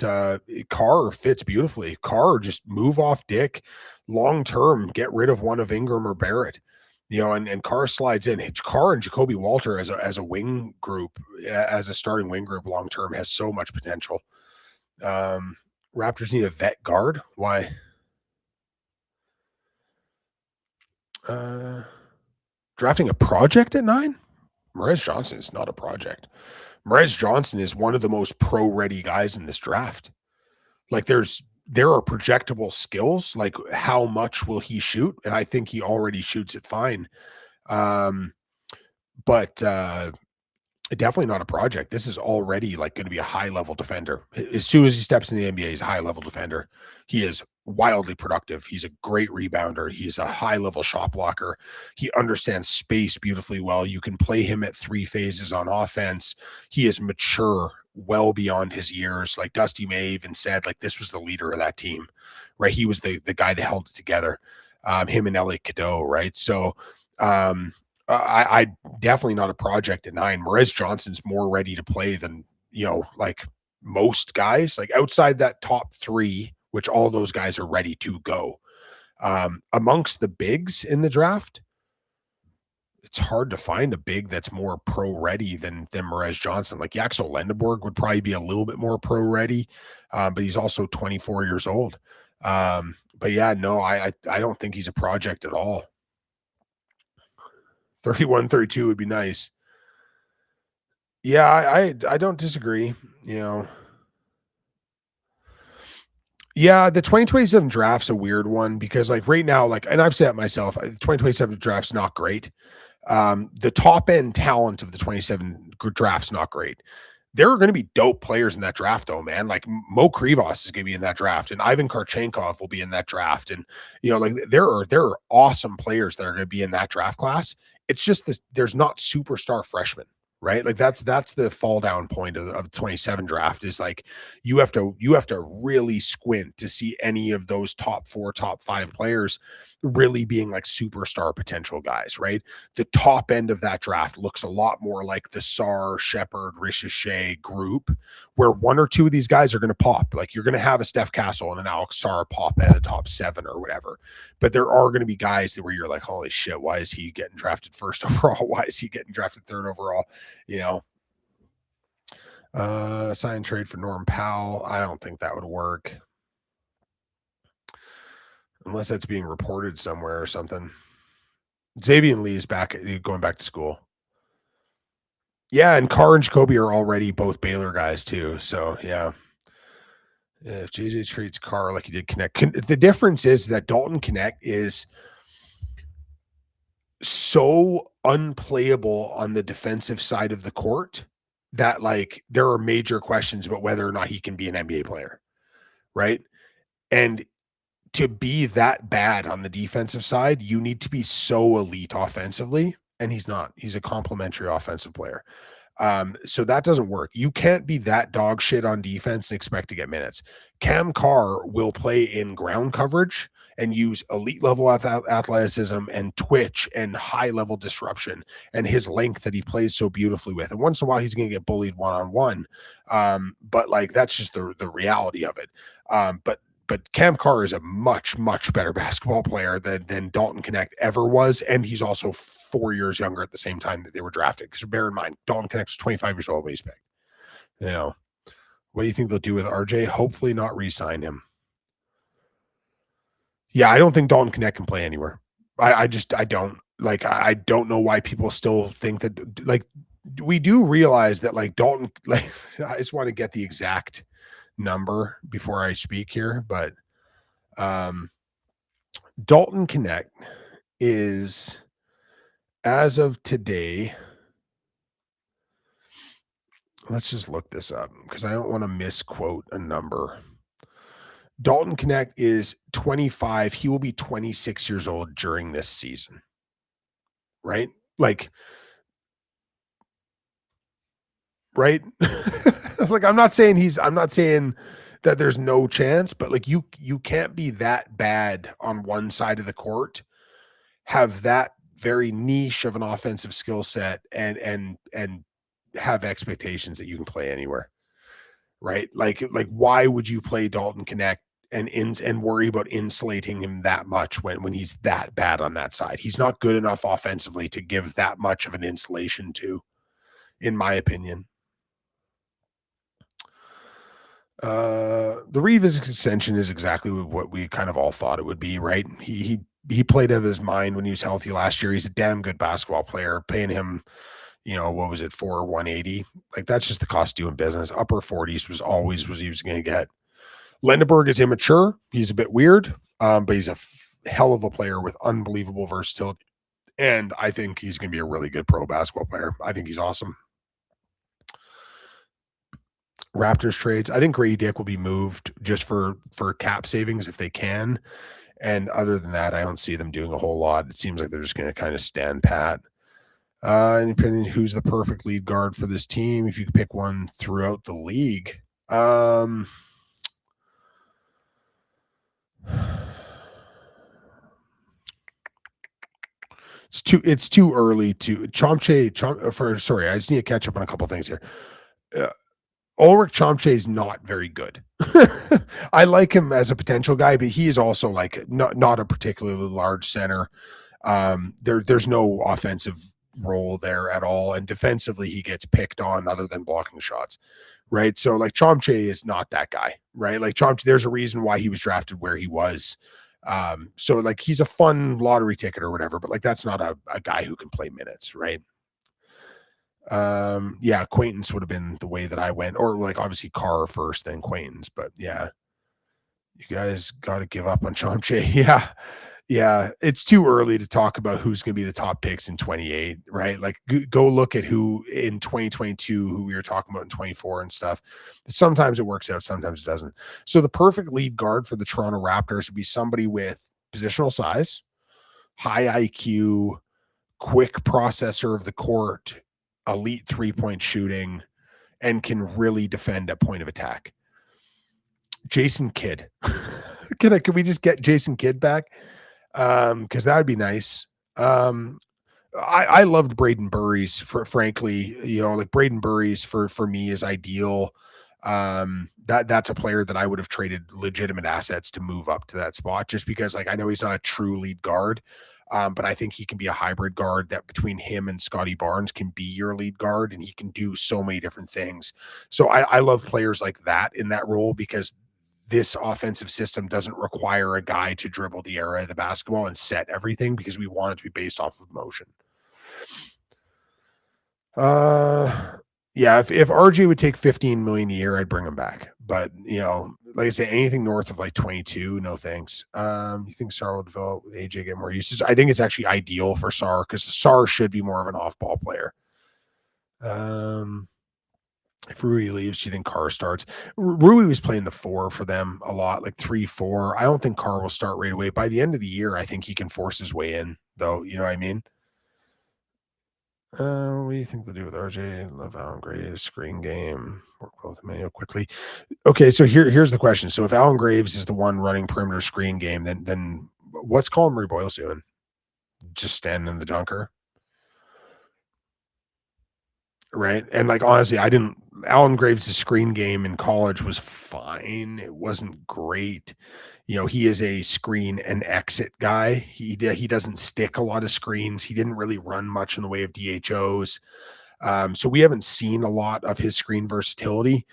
Carr fits beautifully. Carr just move off Dick long term, get rid of one of Ingram or Barrett. And Carr slides in. Carr and Jacoby Walter as a wing group, as a starting wing group long term has so much potential. Raptors need a vet guard. Why? Drafting a project at 9? Morez Johnson is not a project. Morez Johnson is one of the most pro-ready guys in this draft. Like there are projectable skills. Like how much will he shoot? And I think he already shoots it fine. But definitely not a project. This is already like going to be a high level defender. As soon as he steps in the NBA, he's a high level defender. He is wildly productive. He's a great rebounder. He's a high level shot blocker. He understands space beautifully well. You can play him at 3 phases on offense. He is mature well beyond his years. Like Dusty May even said, like this was the leader of that team, right? He was the guy that held it together. Him and Elliot Cadeau, right? So I definitely not a project at 9. Morez Johnson's more ready to play than like most guys. Like outside that top 3, which all those guys are ready to go. Amongst the bigs in the draft, it's hard to find a big that's more pro ready than Morez Johnson. Like Yaxel Lendeborg would probably be a little bit more pro ready, but he's also 24 years old. But yeah, no, I don't think he's a project at all. 31, 32 would be nice. Yeah, I don't disagree. Yeah, the 2027 draft's a weird one because like right now, like, and I've said it myself, the 2027 draft's not great. The top end talent of the 27 draft's not great. There are going to be dope players in that draft, though, man. Like Mo Krivos is going to be in that draft, and Ivan Karchenkov will be in that draft, and like there are awesome players that are going to be in that draft class. It's just this: there's not superstar freshmen, right? Like that's the fall down point of the 27 draft is like you have to really squint to see any of those top 4, top 5 players really being like superstar potential guys, right? The top end of that draft looks a lot more like the Sar, Shepard, Richiche group, where 1 or 2 of these guys are going to pop. Like you're going to have a Steph Castle and an Alex Sar pop at the top 7 or whatever. But there are going to be guys that where you're like, holy shit, why is he getting drafted first overall? Why is he getting drafted 3rd overall? Sign trade for Norm Powell. I don't think that would work. Unless that's being reported somewhere or something. Xavier Lee is going back to school. Yeah, and Carr and Jacoby are already both Baylor guys too. So yeah. If JJ treats Carr like he did Connect, the difference is that Dalton Connect is so unplayable on the defensive side of the court that like there are major questions about whether or not he can be an NBA player, right? And to be that bad on the defensive side, you need to be so elite offensively, and he's not. He's a complimentary offensive player. So that doesn't work. You can't be that dog shit on defense and expect to get minutes. Cam Carr will play in ground coverage and use elite level athleticism and twitch and high level disruption and his length that he plays so beautifully with. And once in a while, he's going to get bullied one on one. But like that's just the reality of it. But Cam Carr is a much, much better basketball player than Dalton Knecht ever was. And he's also 4 years younger at the same time that they were drafted. Because bear in mind, Dalton Knecht was 25 years old when he's picked. You know, what do you think they'll do with RJ? Hopefully not re-sign him. Yeah, I don't think Dalton Knecht can play anywhere. I don't. Like, I don't know why people still think that, like, we do realize that, like, Dalton, like, I just want to get the exact number before I speak here, but Dalton Knecht is, as of today, let's just look this up because I don't want to misquote a number. Dalton Knecht is 25. He will be 26 years old during this season, right? Like, right? Like, I'm not saying that there's no chance, but like you can't be that bad on one side of the court, have that very niche of an offensive skill set and have expectations that you can play anywhere. Right? Like why would you play Dalton Knecht and worry about insulating him that much when he's that bad on that side? He's not good enough offensively to give that much of an insulation to, in my opinion. The Reeves extension is exactly what we kind of all thought it would be, right? He played out of his mind when he was healthy last year. He's a damn good basketball player. Paying him, what was it, for 180? Like, that's just the cost of doing business. Upper 40s was always what he was going to get. Lendeberg is immature. He's a bit weird, but he's a hell of a player with unbelievable versatility. And I think he's going to be a really good pro basketball player. I think he's awesome. Raptors trades. I think Grady Dick will be moved just for cap savings if they can. And other than that, I don't see them doing a whole lot. It seems like they're just going to kind of stand pat. And depending who's the perfect lead guard for this team, if you could pick one throughout the league. It's too early to sorry, I just need to catch up on a couple things here. Ulrich Chomche is not very good. I like him as a potential guy, but he is also like not a particularly large center. There's no offensive role there at all, and defensively he gets picked on other than blocking shots, right? So like Chomche is not that guy, right? Like Chomche, there's a reason why he was drafted where he was. So like he's a fun lottery ticket or whatever, but like that's not a guy who can play minutes, right? Yeah, Acquaintance would have been the way that I went, or like obviously Carr first, then Acquaintance. But yeah, you guys got to give up on Chomche. Yeah, it's too early to talk about who's going to be the top picks in 28, right? Like go look at who in 2022, who we were talking about in 24 and stuff. Sometimes it works out, sometimes it doesn't. So the perfect lead guard for the Toronto Raptors would be somebody with positional size, high IQ, quick processor of the court, elite 3-point shooting, and can really defend at point of attack. Jason Kidd. Can we just get Jason Kidd back? Because that would be nice. I loved Braden Burries frankly, like Braden Burries for me is ideal. That's a player that I would have traded legitimate assets to move up to that spot, just because like I know he's not a true lead guard. But I think he can be a hybrid guard that between him and Scotty Barnes can be your lead guard, and he can do so many different things. So I love players like that in that role, because this offensive system doesn't require a guy to dribble the area of the basketball and set everything, because we want it to be based off of motion. Yeah, if RJ would take 15 million a year, I'd bring him back. But like I say, anything north of like 22, no thanks. You think Sarr will develop with AJ, get more usage? I think it's actually ideal for Sarr, because Sarr should be more of an off-ball player. If Rui leaves, do you think Carr starts? Rui was playing the 4 for them a lot, like 3-4. I don't think Carr will start right away. By the end of the year, I think he can force his way in, though. You know what I mean? What do you think they'll do with RJ? Love Allen Graves, screen game, work well with Emmanuel quickly. Okay, so here's the question. So if Allen Graves is the one running perimeter screen game, then what's Colin Murray Boyles doing? Just standing in the dunker, right? And like honestly, I didn't. Allen Graves' screen game in college was fine. It wasn't great. You know, he is a screen and exit guy. He doesn't stick a lot of screens. He didn't really run much in the way of DHOs. So we haven't seen a lot of his screen versatility.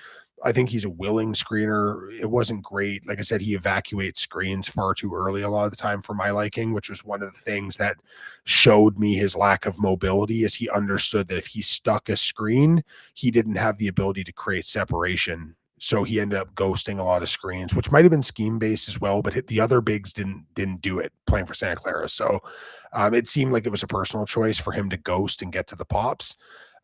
I think he's a willing screener. It wasn't great. Like I said, he evacuates screens far too early a lot of the time for my liking, which was one of the things that showed me his lack of mobility as he understood that if he stuck a screen, he didn't have the ability to create separation. So he ended up ghosting a lot of screens, which might have been scheme based as well, but the other bigs didn't do it playing for Santa Clara. So it seemed like it was a personal choice for him to ghost and get to the pops.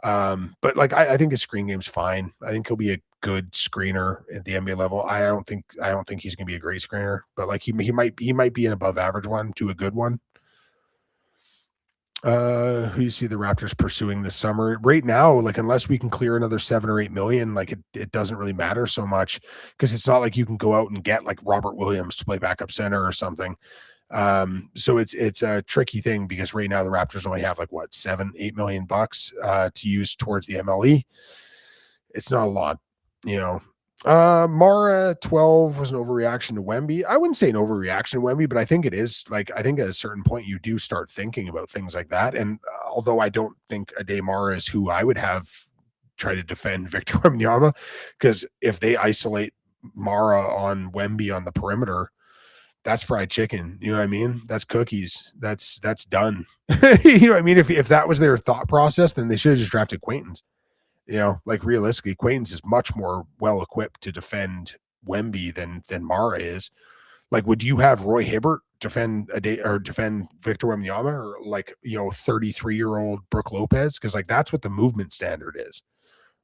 But like I think his screen game's fine. I think he'll be a good screener at the NBA level. I don't think he's gonna be a great screener, but like he might be an above average one to a good one. Who you see the Raptors pursuing this summer? Right now, like unless we can clear another 7 or 8 million, like it doesn't really matter so much because it's not like you can go out and get like Robert Williams to play backup center or something. So it's a tricky thing because right now the Raptors only have like what 7-8 million bucks to use towards the MLE. It's not a lot, you know. Mara 12 was an overreaction to Wemby. I wouldn't say an overreaction to Wemby, but I think it is. Like I think at a certain point you do start thinking about things like that. And although I don't think Ade Mara is who I would have try to defend Victor Wembanyama, because if they isolate Mara on Wemby on the perimeter, that's fried chicken. You know what I mean? That's cookies. That's done. You know what I mean? If that was their thought process, then they should have just drafted Quaintance. You know, like realistically, Quaintance is much more well equipped to defend Wemby than Mara is. Like, would you have Roy Hibbert defend a day or defend Victor Wembanyama or like 33-year-old Brooke Lopez? Because like that's what the movement standard is,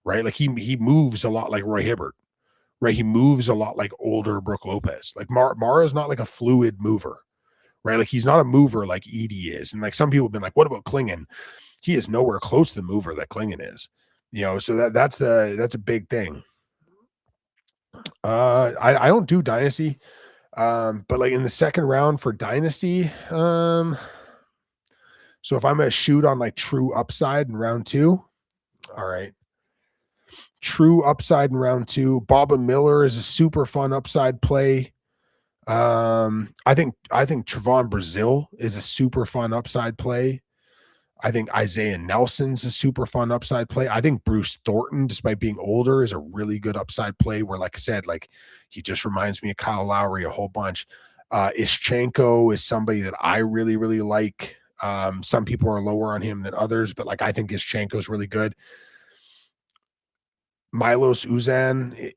right? Like he moves a lot like Roy Hibbert, right? He moves a lot like older Brooke Lopez. Like Mara is not like a fluid mover, right? Like he's not a mover like Edie is. And like some people have been like, what about Klingon? He is nowhere close to the mover that Klingon is. So that's a big thing. I don't do Dynasty. But like in the second round for Dynasty, so if I'm gonna shoot on like true upside in round two, all right. True upside in round two. Baba Miller is a super fun upside play. I think Trevon Brazil is a super fun upside play. I think Isaiah Nelson's a super fun upside play. I think Bruce Thornton, despite being older, is a really good upside play where, like I said, like he just reminds me of Kyle Lowry a whole bunch. Ischenko is somebody that I really, really like. Some people are lower on him than others, but like I think Ischenko is really good. Milos Uzan,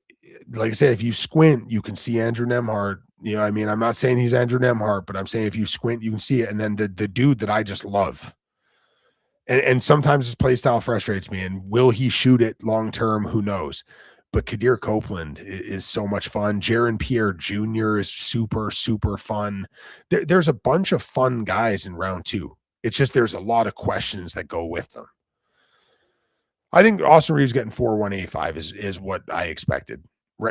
like I said, if you squint, you can see Andrew Nemhart. You know, I mean, I'm not saying he's Andrew Nemhart, but I'm saying if you squint, you can see it. And then the dude that I just love, and sometimes his play style frustrates me. And will he shoot it long term? Who knows? But Kadir Copeland is so much fun. Jaron Pierre Jr. is super, super fun. There's a bunch of fun guys in round two. It's just there's a lot of questions that go with them. I think Austin Reeves getting 4.185 is what I expected.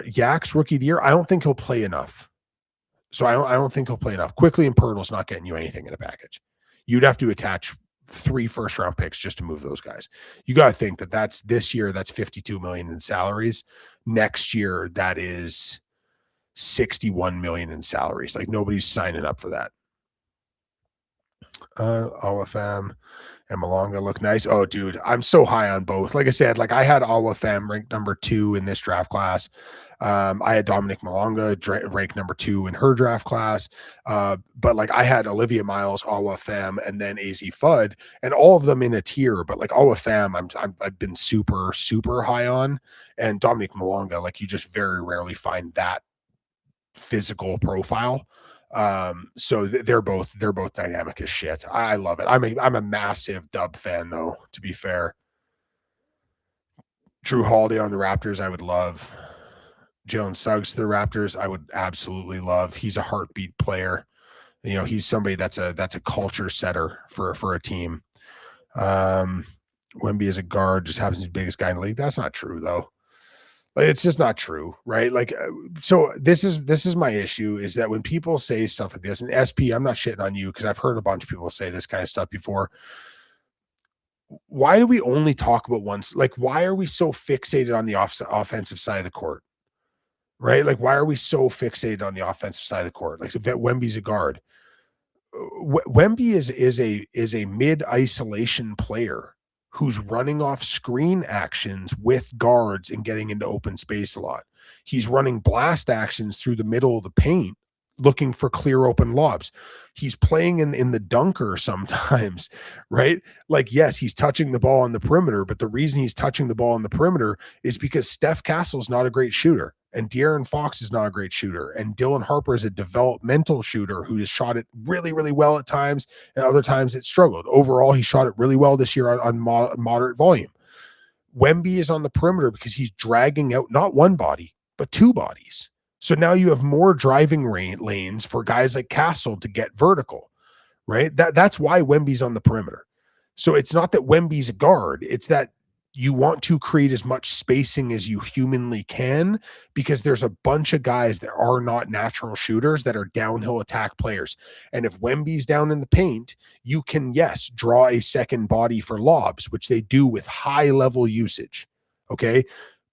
Yak's rookie of the year, I don't think he'll play enough. So I don't think he'll play enough. Quickly and Pirtle's not getting you anything in a package. You'd have to attach 3 first-round picks just to move those guys. You got to think that that's this year, that's 52 million in salaries. Next year, that is 61 million in salaries. Like nobody's signing up for that. OFM and Malonga look nice. Oh, dude, I'm so high on both. Like I said, like I had OFM ranked number 2 in this draft class. I had Dominic Malonga ranked number 2 in her draft class. But like I had Olivia Miles, OFM, and then AZ Fudd, and all of them in a tier. But like OFM, I've been super, super high on, and Dominic Malonga, like you just very rarely find that physical profile. So they're both dynamic as shit. I love it. I'm a massive Dub fan though, to be fair. Drew Holiday on the Raptors, I would love. Jalen Suggs to the Raptors, I would absolutely love. He's a heartbeat player. He's somebody that's a culture setter for a team. Wemby is a guard, just happens to be the biggest guy in the league. That's not true though. Like, it's just not true, right? Like, so this is my issue is that when people say stuff like this, and SP, I'm not shitting on you because I've heard a bunch of people say this kind of stuff before. Why do we only talk about once? Like, why are we so fixated on the offensive side of the court? Right? Like, why are we so fixated on the offensive side of the court? Like, if Wemby's a guard, Wemby is a mid isolation player who's running off screen actions with guards and getting into open space a lot. He's running blast actions through the middle of the paint, looking for clear open lobs. He's playing in the dunker sometimes, right? Like, yes, he's touching the ball on the perimeter, but the reason he's touching the ball on the perimeter is because Steph Castle's not a great shooter. And De'Aaron Fox is not a great shooter. And Dylan Harper is a developmental shooter who has shot it really, really well at times. And other times it struggled. Overall, he shot it really well this year on moderate volume. Wemby is on the perimeter because he's dragging out not one body, but two bodies. So now you have more driving lanes for guys like Castle to get vertical, right? That's why Wemby's on the perimeter. So it's not that Wemby's a guard. It's that you want to create as much spacing as you humanly can because there's a bunch of guys that are not natural shooters that are downhill attack players. And if Wemby's down in the paint, you can, yes, draw a second body for lobs, which they do with high level usage. Okay.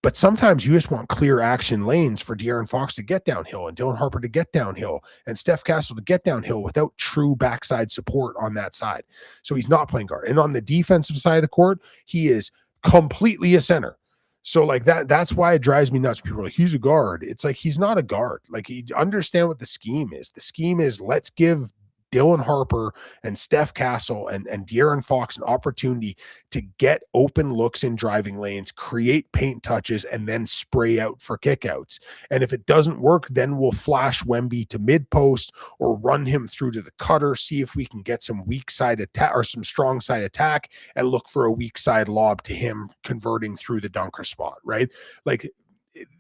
But sometimes you just want clear action lanes for De'Aaron Fox to get downhill and Dylan Harper to get downhill and Steph Castle to get downhill without true backside support on that side. So he's not playing guard. And on the defensive side of the court, he is completely a center. So like that's why it drives me nuts. People are like, he's a guard. It's like, he's not a guard. Like, you understand what the scheme is. The scheme is, let's give Dylan Harper and Steph Castle and De'Aaron Fox an opportunity to get open looks in driving lanes, create paint touches, and then spray out for kickouts. And if it doesn't work, then we'll flash Wemby to mid post or run him through to the cutter, see if we can get some weak side attack or some strong side attack and look for a weak side lob to him converting through the dunker spot, right? Like,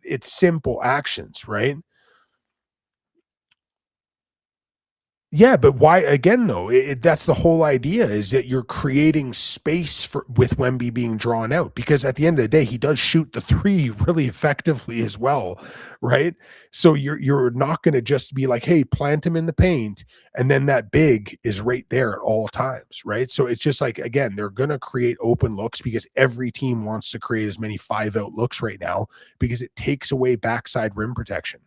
it's simple actions, right? Yeah, but why again though? That's the whole idea, is that you're creating space for with Wemby being drawn out, because at the end of the day, he does shoot the three really effectively as well, right? So you're not going to just be like, hey, plant him in the paint, and then that big is right there at all times, right? So it's just like, again, they're going to create open looks because every team wants to create as many 5-out looks right now because it takes away backside rim protection.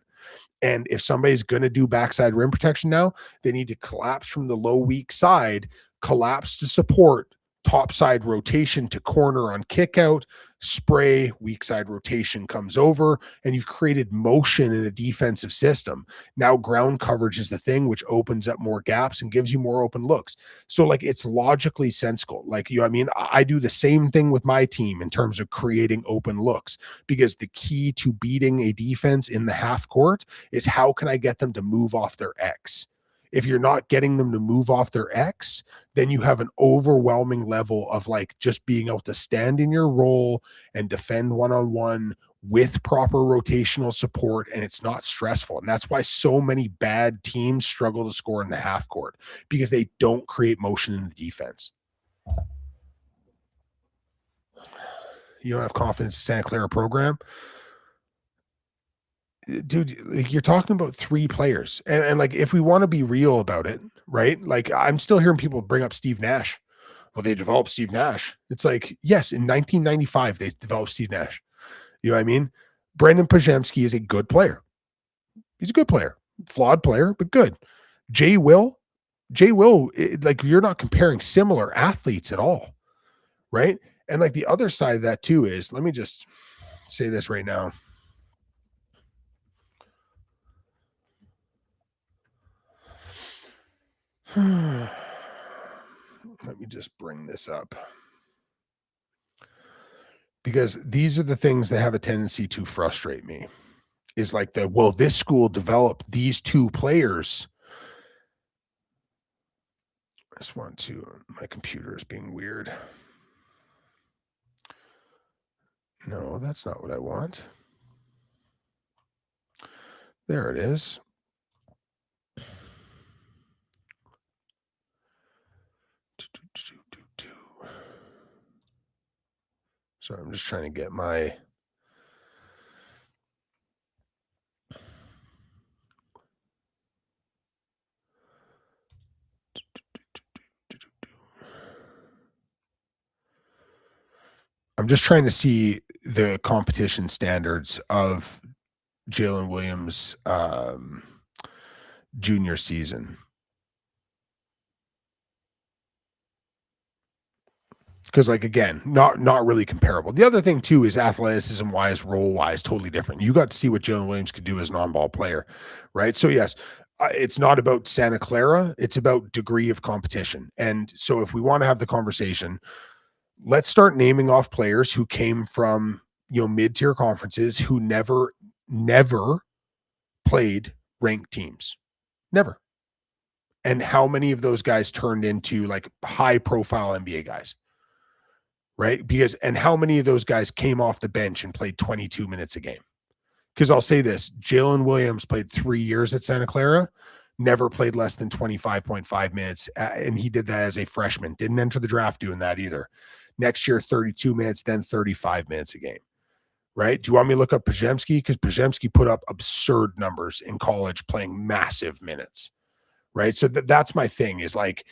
And if somebody's going to do backside rim protection now, they need to collapse from the low weak side, collapse to support, top side rotation to corner on kick out, spray, weak side rotation comes over, and you've created motion in a defensive system. Now ground coverage is the thing, which opens up more gaps and gives you more open looks. So like, it's logically sensible. Like, you know what I mean? I do the same thing with my team in terms of creating open looks, because the key to beating a defense in the half court is, how can I get them to move off their X? If you're not getting them to move off their X, then you have an overwhelming level of like just being able to stand in your role and defend one-on-one with proper rotational support, and it's not stressful. And that's why so many bad teams struggle to score in the half court, because they don't create motion in the defense. You don't have confidence in Santa Clara program, dude. Like, you're talking about three players, and like, if we want to be real about it, right? Like, I'm still hearing people bring up Steve Nash. Well, they developed Steve Nash. It's like, yes, in 1995 they developed Steve Nash. You know what I mean? Brandon Pajemski is a good player. He's a good player, flawed player, but good. Jay Will, like, you're not comparing similar athletes at all, right? And like, the other side of that too is, let me just say this right now. Let me just bring this up, because these are the things that have a tendency to frustrate me. Is like, well, this school developed these two players. I just want to, my computer is being weird. No, that's not what I want. There it is. So I'm just trying to get my. I'm just trying to see the competition standards of Jalen Williams' junior season. Because, like, again, not really comparable. The other thing too is athleticism wise, role wise, totally different. You got to see what Jalen Williams could do as an on-ball player, right? So yes, it's not about Santa Clara; it's about degree of competition. And so, if we want to have the conversation, let's start naming off players who came from mid-tier conferences who never played ranked teams, never. And how many of those guys turned into like high-profile NBA guys? Right? Because, and how many of those guys came off the bench and played 22 minutes a game? Because I'll say this, Jalen Williams played 3 years at Santa Clara, never played less than 25.5 minutes. And he did that as a freshman. Didn't enter the draft doing that either. Next year, 32 minutes, then 35 minutes a game. Right? Do you want me to look up Podziemski? Because Podziemski put up absurd numbers in college playing massive minutes. Right? So that's my thing is like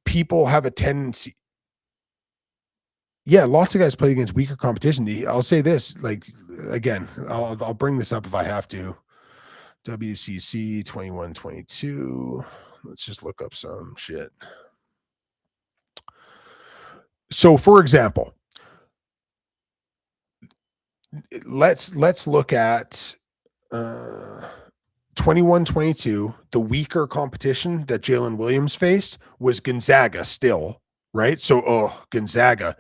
people have a tendency. Yeah, lots of guys play against weaker competition. I'll say this, like, again, I'll bring this up if I have to. WCC 21-22. Let's just look up some shit. So, for example, let's look at 21-22. The weaker competition that Jalen Williams faced was Gonzaga still, right? So, Gonzaga.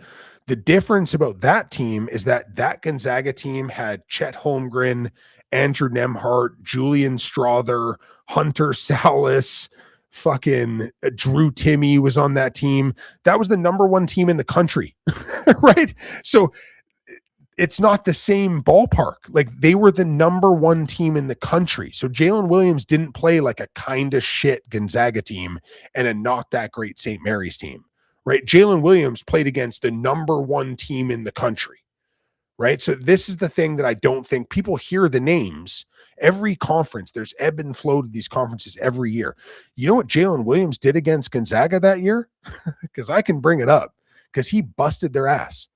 The difference about that team is that Gonzaga team had Chet Holmgren, Andrew Nembhard, Julian Strother, Hunter Salas, fucking Drew Timme was on that team. That was the number one team in the country, right? So it's not the same ballpark. Like they were the number one team in the country. So Jalen Williams didn't play like a kind of shit Gonzaga team and a not that great St. Mary's team. Right? Jalen Williams played against the number one team in the country, right? So this is the thing that I don't think people hear the names. Every conference, there's ebb and flow to these conferences every year. You know what Jalen Williams did against Gonzaga that year? Because I can bring it up because he busted their ass.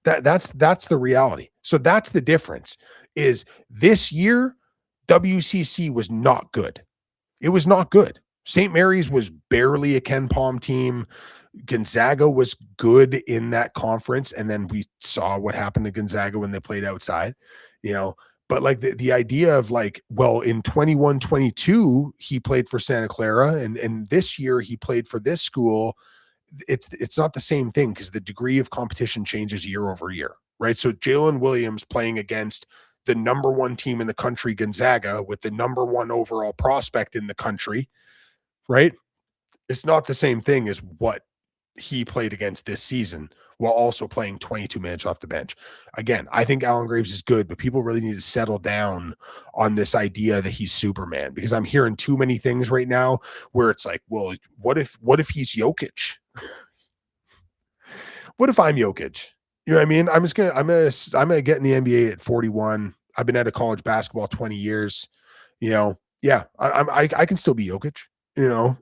That's the reality. So that's the difference is this year, WCC was not good. It was not good. St. Mary's was barely a Ken Palm team. Gonzaga was good in that conference. And then we saw what happened to Gonzaga when they played outside, but like the idea of like, well, in 21-22, he played for Santa Clara and this year he played for this school. It's not the same thing because the degree of competition changes year over year, right? So Jalen Williams playing against the number one team in the country, Gonzaga, with the number one overall prospect in the country, right? It's not the same thing as what he played against this season while also playing 22 minutes off the bench. Again, I think Allen Graves is good, but people really need to settle down on this idea that he's Superman because I'm hearing too many things right now where it's like, well, what if he's Jokic? What if I'm Jokic? You know what I mean? I'm gonna get in the NBA at 41. I've been out of college basketball 20 years. Yeah, I can still be Jokic.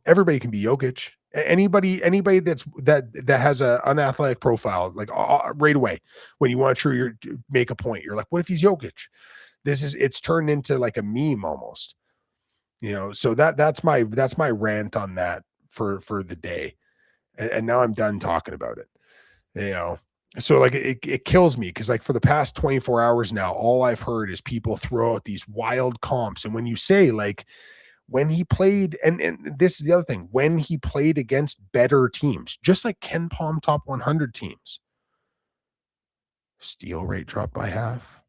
Everybody can be Jokic. Anybody that has a unathletic profile, like right away, when you want to make a point, you're like, what if he's Jokic? It's turned into like a meme almost. So that's my rant on that for the day, and now I'm done talking about it. So like it kills me because like for the past 24 hours now, all I've heard is people throw out these wild comps, and when you say like when he played, and this is the other thing, when he played against better teams, just like Ken Palm top 100 teams, steal rate dropped by half,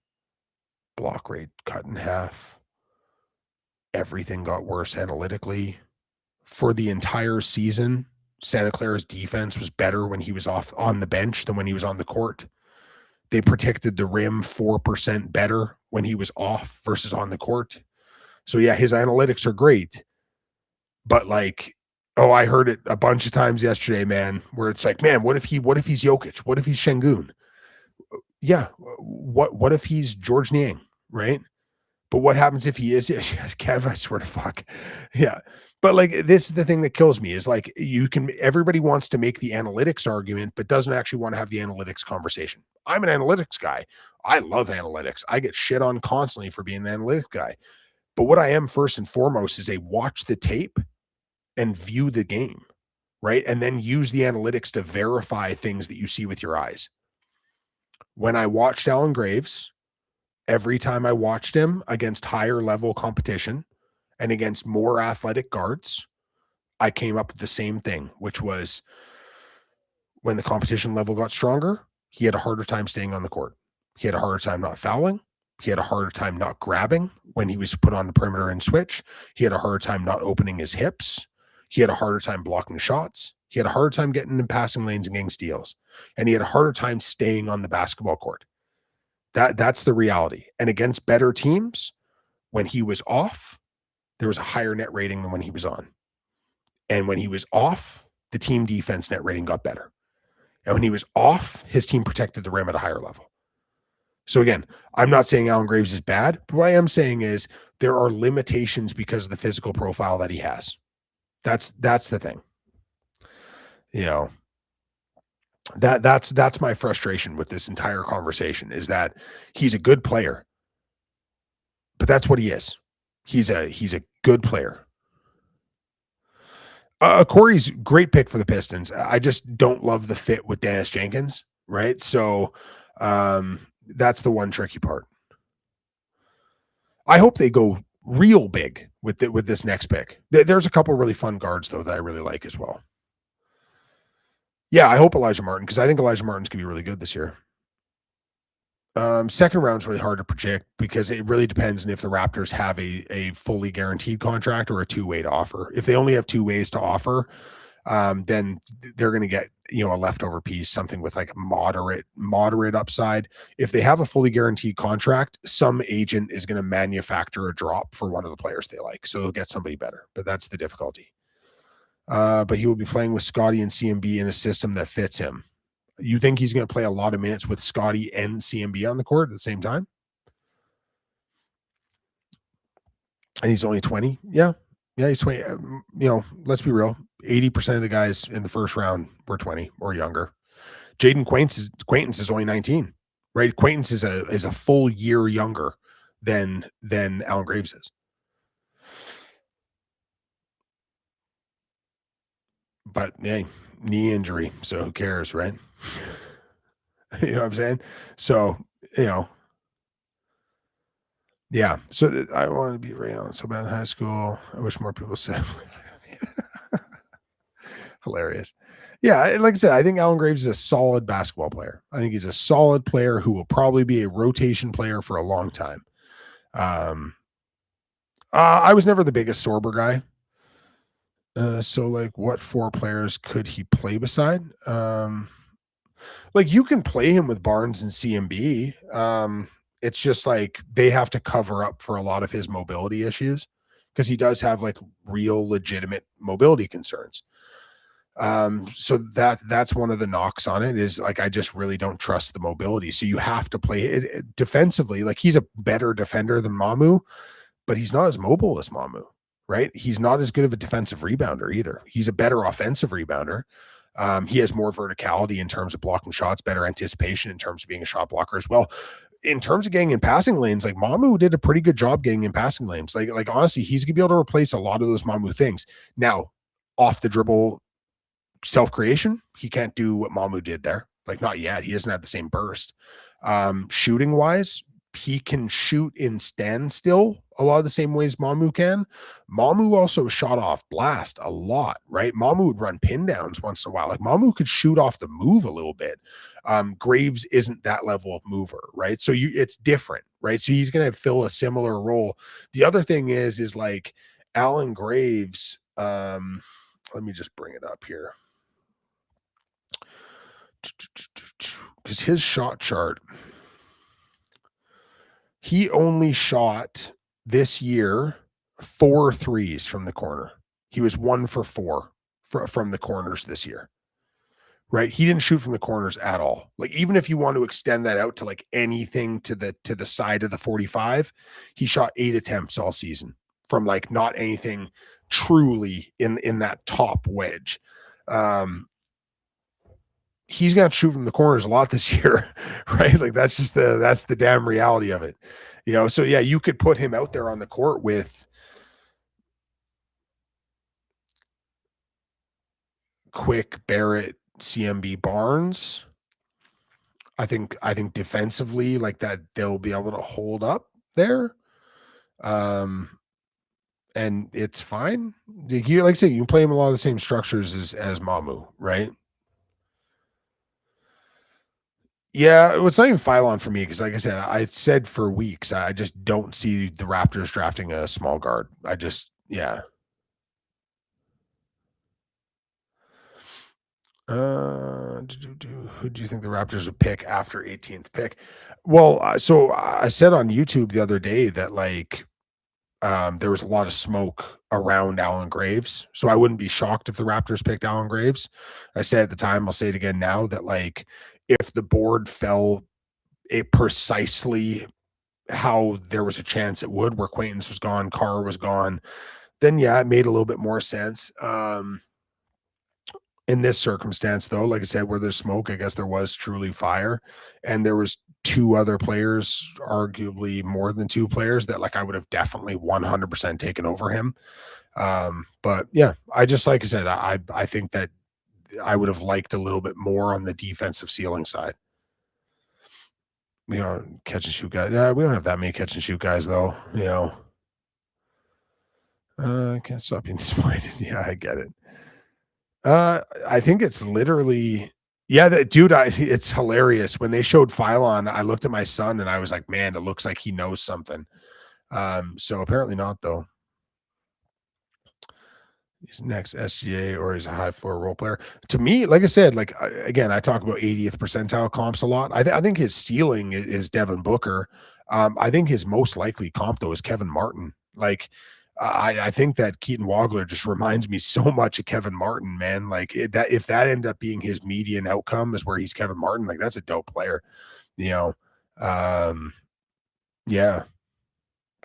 block rate cut in half, everything got worse analytically. For the entire season, Santa Clara's defense was better when he was on the bench than when he was on the court. They protected the rim 4% better when he was off versus on the court. So yeah, his analytics are great, but like, I heard it a bunch of times yesterday, man, where it's like, man, what if he's Jokic? What if he's Şengün? Yeah. What if he's George Niang, right? But what happens if he is? Yes, Kev, I swear to fuck. Yeah. But like this is the thing that kills me is like everybody wants to make the analytics argument, but doesn't actually want to have the analytics conversation. I'm an analytics guy. I love analytics. I get shit on constantly for being an analytics guy. But what I am first and foremost is a watch the tape and view the game, right? And then use the analytics to verify things that you see with your eyes. When I watched Alan Graves, every time I watched him against higher level competition and against more athletic guards, I came up with the same thing, which was when the competition level got stronger, he had a harder time staying on the court. He had a harder time not fouling. He had a harder time not grabbing when he was put on the perimeter and switch. He had a harder time not opening his hips. He had a harder time blocking shots. He had a harder time getting in passing lanes and getting steals. And he had a harder time staying on the basketball court. That's the reality. And against better teams, when he was off, there was a higher net rating than when he was on. And when he was off, the team defense net rating got better. And when he was off, his team protected the rim at a higher level. So again, I'm not saying Alan Graves is bad, but what I am saying is there are limitations because of the physical profile that he has. That's the thing. You know, that's my frustration with this entire conversation is that he's a good player, but that's what he is. He's a good player. Corey's great pick for the Pistons. I just don't love the fit with Dennis Jenkins, right? So that's the one tricky part. I hope they go real big with this next pick. There's a couple really fun guards though that I really like as well. Yeah, I hope Elijah Martin because I think Elijah Martin's gonna be really good this year. Second round's really hard to project because it really depends on if the Raptors have a fully guaranteed contract or a two-way to offer. If they only have two ways to offer, then they're going to get a leftover piece, something with like moderate upside. If they have a fully guaranteed contract, some agent is going to manufacture a drop for one of the players they like, so they'll get somebody better. But that's the difficulty. But he will be playing with Scottie and CMB in a system that fits him. You think he's going to play a lot of minutes with Scottie and CMB on the court at the same time? And he's only 20. Yeah, he's 20. Let's be real. 80% of the guys in the first round were 20 or younger. Jaden Quaintance is only 19, right? Quaintance is a full year younger than Alan Graves is. But hey, knee injury, so who cares, right? You know what I'm saying? So, yeah. So I want to be real so bad in high school. I wish more people said. Hilarious. Yeah, like I said, I think Alan Graves is a solid basketball player. I think he's a solid player who will probably be a rotation player for a long time. I was never the biggest Sorber guy. So like what four players could he play beside? Like you can play him with Barnes and CMB. It's just like they have to cover up for a lot of his mobility issues because he does have like real legitimate mobility concerns. So that's one of the knocks on it is like I just really don't trust the mobility. So you have to play it defensively. Like he's a better defender than Mamu, but he's not as mobile as Mamu, right? He's not as good of a defensive rebounder either. He's a better offensive rebounder. He has more verticality in terms of blocking shots, better anticipation in terms of being a shot blocker as well. In terms of getting in passing lanes, like Mamu did a pretty good job getting in passing lanes. Like honestly, he's gonna be able to replace a lot of those Mamu things. Now, off the dribble self-creation, he can't do what Mamu did there. Like not yet. He doesn't have the same burst. Shooting wise, he can shoot in standstill a lot of the same ways Mamu can. Mamu also shot off blast a lot, right? Mamu would run pin downs once in a while. Like Mamu could shoot off the move a little bit. Graves isn't that level of mover, right? So it's different, right? So he's going to fill a similar role. The other thing is like Alan Graves. Let me just bring it up here. Because his shot chart, he only shot this year 4 threes from the corner. He was 1 for 4 from the corners this year, right? He didn't shoot from the corners at all. Like even if you want to extend that out to like anything to the side of the 45, he shot 8 attempts all season from like not anything truly in that top wedge. Um he's gonna have to shoot from the corners a lot this year, right? Like that's the damn reality of it. You know, so yeah, you could put him out there on the court with Quick, Barrett, CMB Barnes. I think defensively, like that, they'll be able to hold up there. Um, and it's fine. Like I say, you can play him a lot of the same structures as Mamu, right? Yeah, well, it's not even Phylon for me because, like I said, I said for weeks, I just don't see the Raptors drafting a small guard. I just, yeah. Who do you think the Raptors would pick after 18th pick? Well, so I said on YouTube the other day that like there was a lot of smoke around Alan Graves. So I wouldn't be shocked if the Raptors picked Alan Graves. I said at the time, I'll say it again now that like if the board fell precisely how there was a chance it would, where Quaintance was gone, Carr was gone, then yeah, it made a little bit more sense. In this circumstance, though, like I said, where there's smoke, I guess there was truly fire, and there was two other players, arguably more than two players, that like I would have definitely 100% taken over him. But yeah, I just like I said, I think that I would have liked a little bit more on the defensive ceiling side. You know, catch and shoot guys. Yeah, we don't have that many catch and shoot guys though. You know, I can't stop being disappointed. Yeah, I get it. I think it's literally yeah, that dude, it's hilarious. When they showed Phylon, I looked at my son and I was like, "Man, it looks like he knows something." So apparently not though. He's next SGA or he's a high floor role player. To me, like I said, like again, I talk about 80th percentile comps a lot. I think his ceiling is Devin Booker. I think his most likely comp though is Kevin Martin. Like I think that Keaton Wagler just reminds me so much of Kevin Martin, man. Like that if that ended up being his median outcome is where he's Kevin Martin, like that's a dope player, you know. Um, yeah.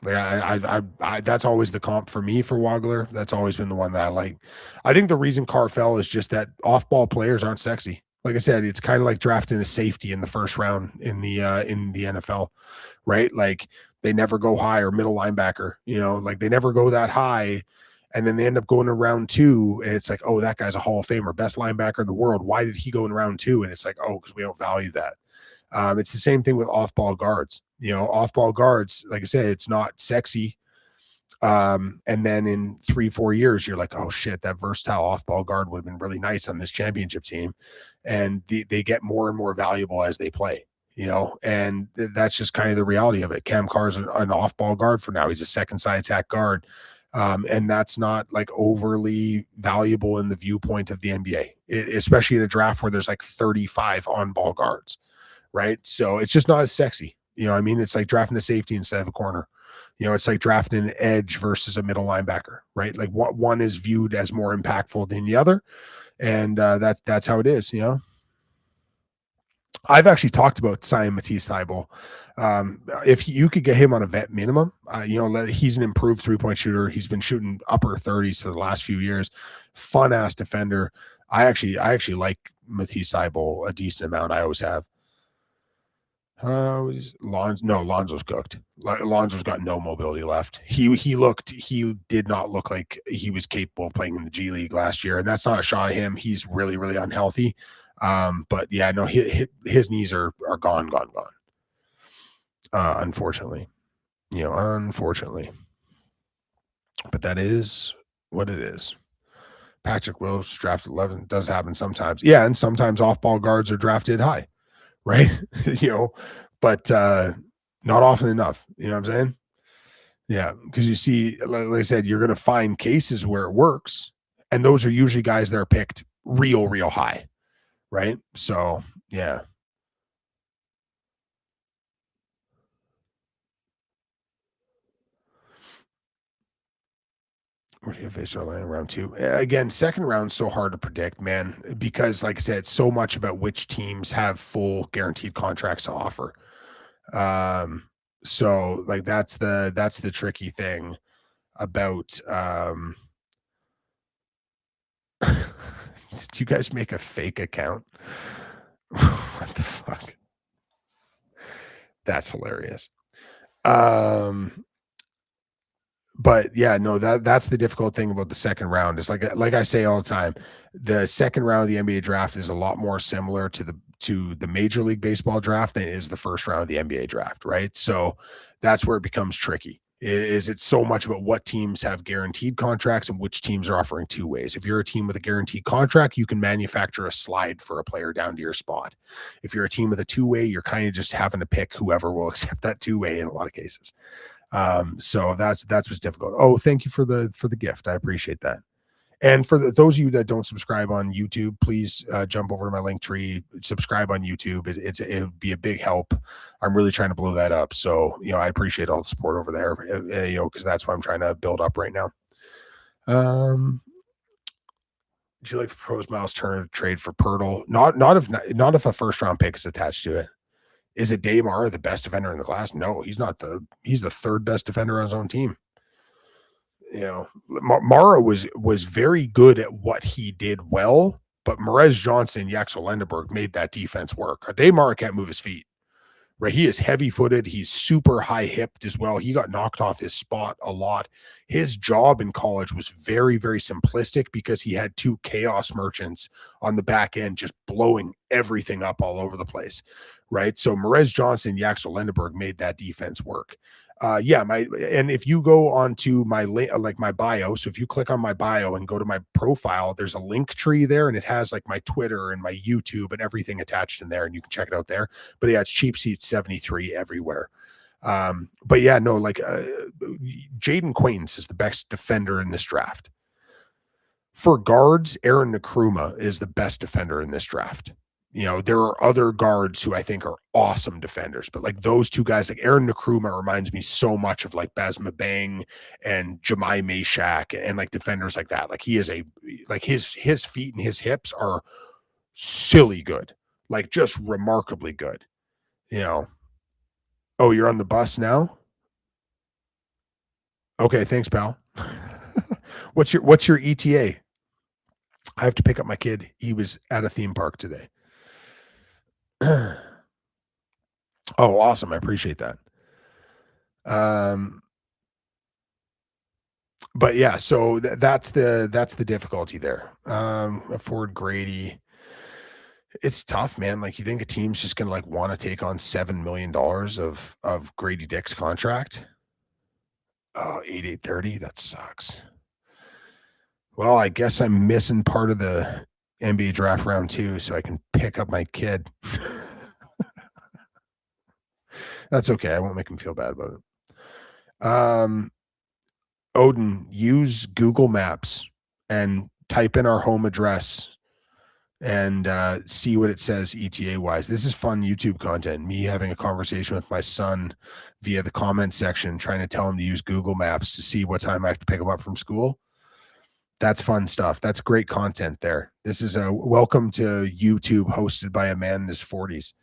Like that's always the comp for me for Wagler. That's always been the one that I like. I think the reason Carr fell is just that off-ball players aren't sexy. Like I said, it's kind of like drafting a safety in the first round in the NFL, right? Like they never go high or middle linebacker, you know, like they never go that high. And then they end up going in round two, and it's like, oh, that guy's a Hall of Famer, best linebacker in the world. Why did he go in round two? And it's like, oh, because we don't value that. It's the same thing with off-ball guards. You know, off-ball guards, like I said, it's not sexy. And then in 3-4 years, you're like, oh shit, that versatile off-ball guard would have been really nice on this championship team. And they get more and more valuable as they play. You know, and that's just kind of the reality of it. Cam Carr's an off-ball guard for now. He's a second side attack guard. And that's not like overly valuable in the viewpoint of the NBA, especially in a draft where there's like 35 on-ball guards, right? So it's just not as sexy. You know what I mean? It's like drafting a safety instead of a corner. You know, it's like drafting an edge versus a middle linebacker, right? Like one is viewed as more impactful than the other, and that's how it is. You know, I've actually talked about signing Matisse Thybulle. If you could get him on a vet minimum, you know, he's an improved 3-point shooter. He's been shooting upper 30s for the last few years. Fun ass defender. I actually like Matisse Thybulle a decent amount. I always have. Lonzo's cooked. Lonzo's got no mobility left. He did not look like he was capable of playing in the G League last year, and that's not a shot at him. He's really, really unhealthy. But yeah, no, his knees are gone, gone, gone. Unfortunately, you know, unfortunately, but that is what it is. Patrick Willis drafted 11 does happen sometimes. Yeah, and sometimes off-ball guards are drafted high, right? You know, but not often enough. You know what I'm saying? Yeah, because you see, like I said, you're going to find cases where it works, and those are usually guys that are picked real, real high, right? So, yeah, Where do you face Orlando round two? Again, second round's so hard to predict, man, because like I said, it's so much about which teams have full guaranteed contracts to offer. So like that's the tricky thing about did you guys make a fake account? What the fuck? That's hilarious. But yeah, no, that's the difficult thing about the second round. Is like I say all the time, the second round of the NBA draft is a lot more similar to the Major League Baseball draft than it is the first round of the NBA draft, right? So that's where it becomes tricky. Is it's so much about what teams have guaranteed contracts and which teams are offering two ways. If you're a team with a guaranteed contract, you can manufacture a slide for a player down to your spot. If you're a team with a two-way, you're kind of just having to pick whoever will accept that two-way in a lot of cases. So that's what's difficult. Oh, thank you for the gift. I appreciate that. And for those of you that don't subscribe on YouTube, please jump over to my link tree, subscribe on YouTube. It would be a big help. I'm really trying to blow that up. So, I appreciate all the support over there, because that's what I'm trying to build up right now. Do you like the proposed Miles Turner trade for Pirtle? Not if a first round pick is attached to it. Is it Dave Mara the best defender in the class? No, he's not. He's the third best defender on his own team. Mara was very good at what he did well, but Merez Johnson, Yaxel Lendeberg made that defense work. Dave Mara can't move his feet. Right, he is heavy-footed. He's super high-hipped as well. He got knocked off his spot a lot. His job in college was very, very simplistic because he had two chaos merchants on the back end just blowing everything up all over the place, right? So Merez Johnson, Yaxel Lendeberg made that defense work. And if you go onto my my bio, so if you click on my bio and go to my profile, there's a link tree there, and it has like my Twitter and my YouTube and everything attached in there, and you can check it out there. But yeah, it's Cheap Seats 73 everywhere. But yeah, no, Jaden Quaintance is the best defender in this draft. For guards, Aaron Nkrumah is the best defender in this draft. There are other guards who I think are awesome defenders, but like those two guys, like Aaron Nkrumah reminds me so much of like Basma Bang and Jemai Mashak and like defenders like that. Like he is his feet and his hips are silly good, like just remarkably good. Oh, you're on the bus now? Okay, thanks, pal. What's your ETA? I have to pick up my kid. He was at a theme park today. Oh, awesome. I appreciate that. But yeah, so that's the difficulty there. Afford Grady. It's tough, man. Like you think a team's just gonna like want to take on $7 million of Grady Dick's contract? Oh, 830. That sucks. Well, I guess I'm missing part of the NBA draft round 2, so I can pick up my kid. That's okay. I won't make him feel bad about it. Odin, use Google Maps and type in our home address and see what it says ETA wise. This is fun YouTube content. Me having a conversation with my son via the comment section, trying to tell him to use Google Maps to see what time I have to pick him up from school. That's fun stuff. That's great content there. This is a welcome to YouTube hosted by a man in his 40s.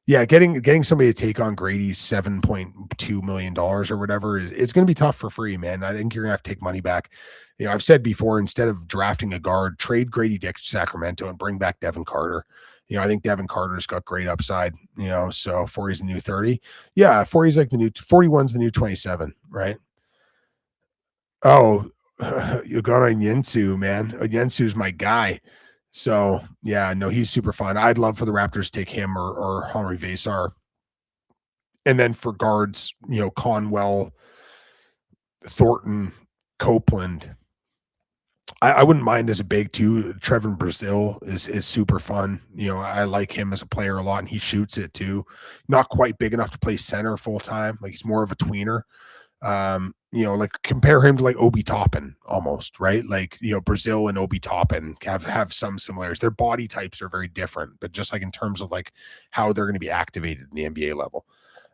Yeah, getting somebody to take on Grady's $7.2 million or whatever it's going to be tough for free, man. I think you're going to have to take money back. I've said before, instead of drafting a guard, trade Grady Dick to Sacramento and bring back Devin Carter. I think Devin Carter's got great upside, so 40's the new 30. Yeah, 40's like the new 41's the new 27, right? Oh, you got on Yensu, man. Yensu's my guy. So yeah, no, he's super fun. I'd love for the Raptors to take him or Henri Vesar. And then for guards, Conwell, Thornton, Copeland. I wouldn't mind as a big too. Trevor Brazil is super fun. I like him as a player a lot, and he shoots it too. Not quite big enough to play center full time. Like he's more of a tweener. Like compare him to like Obi Toppin almost, right? Like, Brazil and Obi Toppin have some similarities. Their body types are very different, but just like in terms of like how they're going to be activated in the NBA level.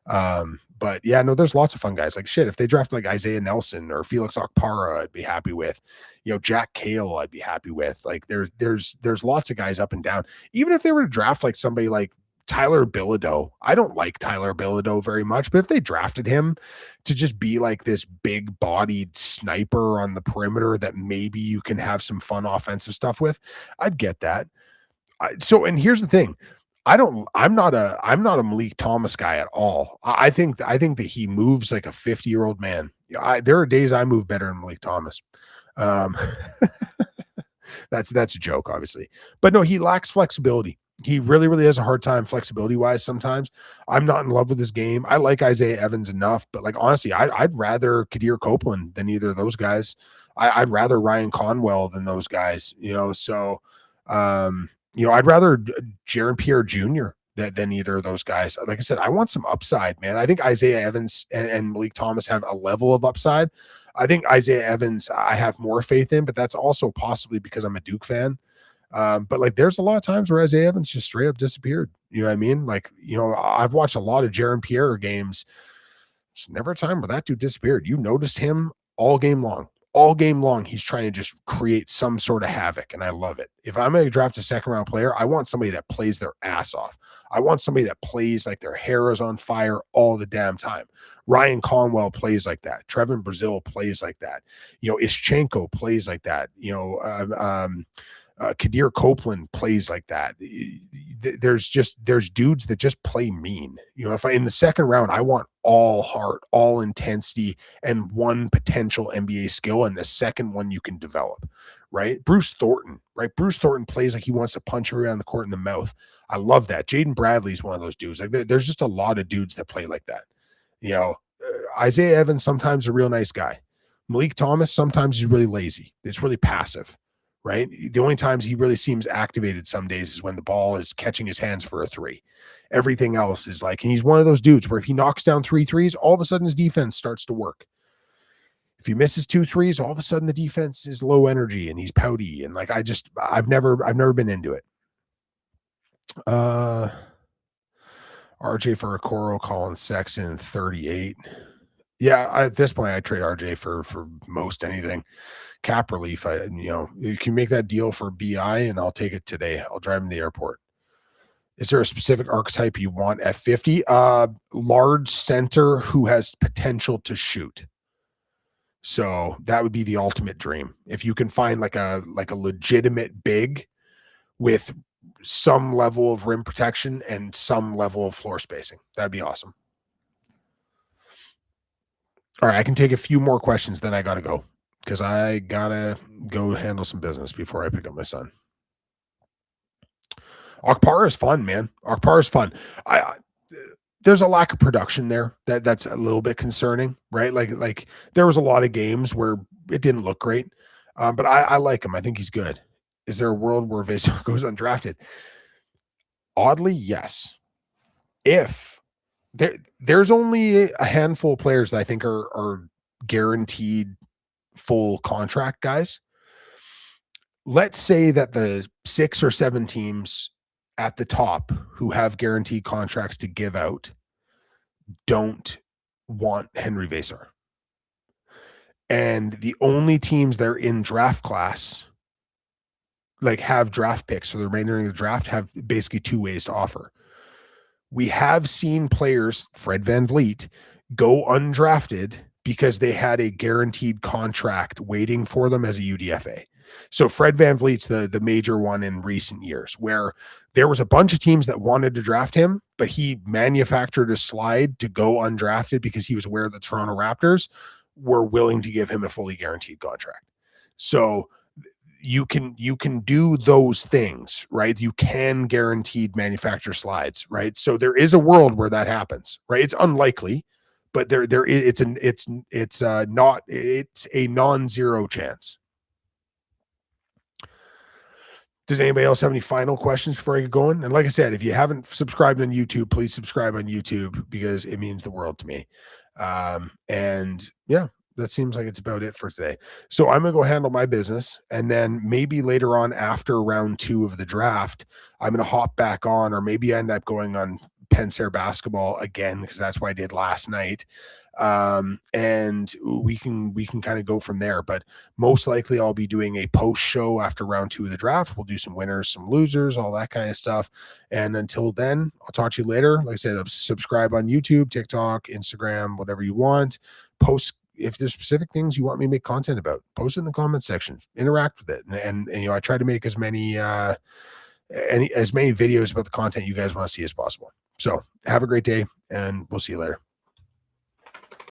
But yeah, no, there's lots of fun guys. Like shit, if they draft like Isaiah Nelson or Felix Okpara, I'd be happy with. Jack Cale, I'd be happy with. Like there's lots of guys up and down. Even if they were to draft like somebody like Tyler Bilodeau, I don't like Tyler Bilodeau very much, but if they drafted him to just be like this big bodied sniper on the perimeter that maybe you can have some fun offensive stuff with, I'd get that. And here's the thing. I'm not a Malik Thomas guy at all. I think that he moves like a 50-year-old man. There are days I move better than Malik Thomas. Um, that's a joke, obviously. But no, he lacks flexibility. He really, really has a hard time flexibility wise sometimes. I'm not in love with his game. I like Isaiah Evans enough, but like honestly, I'd rather Kadir Copeland than either of those guys. I'd rather Ryan Conwell than those guys, so I'd rather Jaron Pierre Jr. than either of those guys. Like I said, I want some upside, man. I think Isaiah Evans and Malik Thomas have a level of upside. I think Isaiah Evans, I have more faith in, but that's also possibly because I'm a Duke fan. But like, there's a lot of times where Isaiah Evans just straight up disappeared. You know what I mean? Like, I've watched a lot of Jaron Pierre games. There's never a time where that dude disappeared. You notice him all game long. All game long, he's trying to just create some sort of havoc, and I love it. If I'm going to draft a second-round player, I want somebody that plays their ass off. I want somebody that plays like their hair is on fire all the damn time. Ryan Conwell plays like that. Trevin Brazil plays like that. Ischenko plays like that. Kadir Copeland plays like that. There's dudes that just play mean. If in the second round, I want all heart, all intensity, and one potential NBA skill, and the second one you can develop, right? Bruce Thornton, right? Bruce Thornton plays like he wants to punch everyone on the court in the mouth. I love that. Jaden Bradley's one of those dudes. Like there's just a lot of dudes that play like that. Isaiah Evans sometimes a real nice guy. Malik Thomas sometimes he's really lazy. It's really passive. Right? The only times he really seems activated some days is when the ball is catching his hands for a three. Everything else is like, and he's one of those dudes where if he knocks down 3 threes, all of a sudden his defense starts to work. If he misses 2 threes, all of a sudden the defense is low energy and he's pouty. And like, I've never been into it. RJ Ferracoro, Colin Sexton, 38. Yeah, at this point, I'd trade RJ for most anything. Cap relief, you can make that deal for BI, and I'll take it today. I'll drive him to the airport. Is there a specific archetype you want at 50? Large center who has potential to shoot. So that would be the ultimate dream. If you can find like a legitimate big with some level of rim protection and some level of floor spacing, that'd be awesome. All right, I can take a few more questions, then I got to go because I got to go handle some business before I pick up my son. Okpara is fun, man. Okpara is fun. There's a lack of production there that's a little bit concerning, right? Like there was a lot of games where it didn't look great, but I like him. I think he's good. Is there a world where Vesar goes undrafted? Oddly, yes. If there's only a handful of players that I think are guaranteed full contract guys. Let's say that the 6 or 7 teams at the top who have guaranteed contracts to give out don't want Henry Vesar. And the only teams that are in draft class like have draft picks for the remainder of the draft have basically 2 ways to offer. We have seen players, Fred VanVleet, go undrafted because they had a guaranteed contract waiting for them as a UDFA. So Fred VanVleet's the major one in recent years where there was a bunch of teams that wanted to draft him, but he manufactured a slide to go undrafted because he was aware the Toronto Raptors were willing to give him a fully guaranteed contract. So you can do those things, right? You can guaranteed manufacture slides, right? So there is a world where that happens, right? It's unlikely, but it's a non-zero chance. Does anybody else have any final questions before I get going? And like I said, if you haven't subscribed on YouTube, please subscribe on YouTube because it means the world to me. And yeah, that seems like it's about it for today. So I'm going to go handle my business. And then maybe later on after round 2 of the draft, I'm going to hop back on, or maybe end up going on Pensair basketball again, because that's what I did last night. And we can kind of go from there. But most likely I'll be doing a post show after round 2 of the draft. We'll do some winners, some losers, all that kind of stuff. And until then, I'll talk to you later. Like I said, subscribe on YouTube, TikTok, Instagram, whatever you want. Post if there's specific things you want me to make content about, post it in the comment section, interact with it. And you know, I try to make as many videos about the content you guys want to see as possible. So have a great day, and we'll see you later.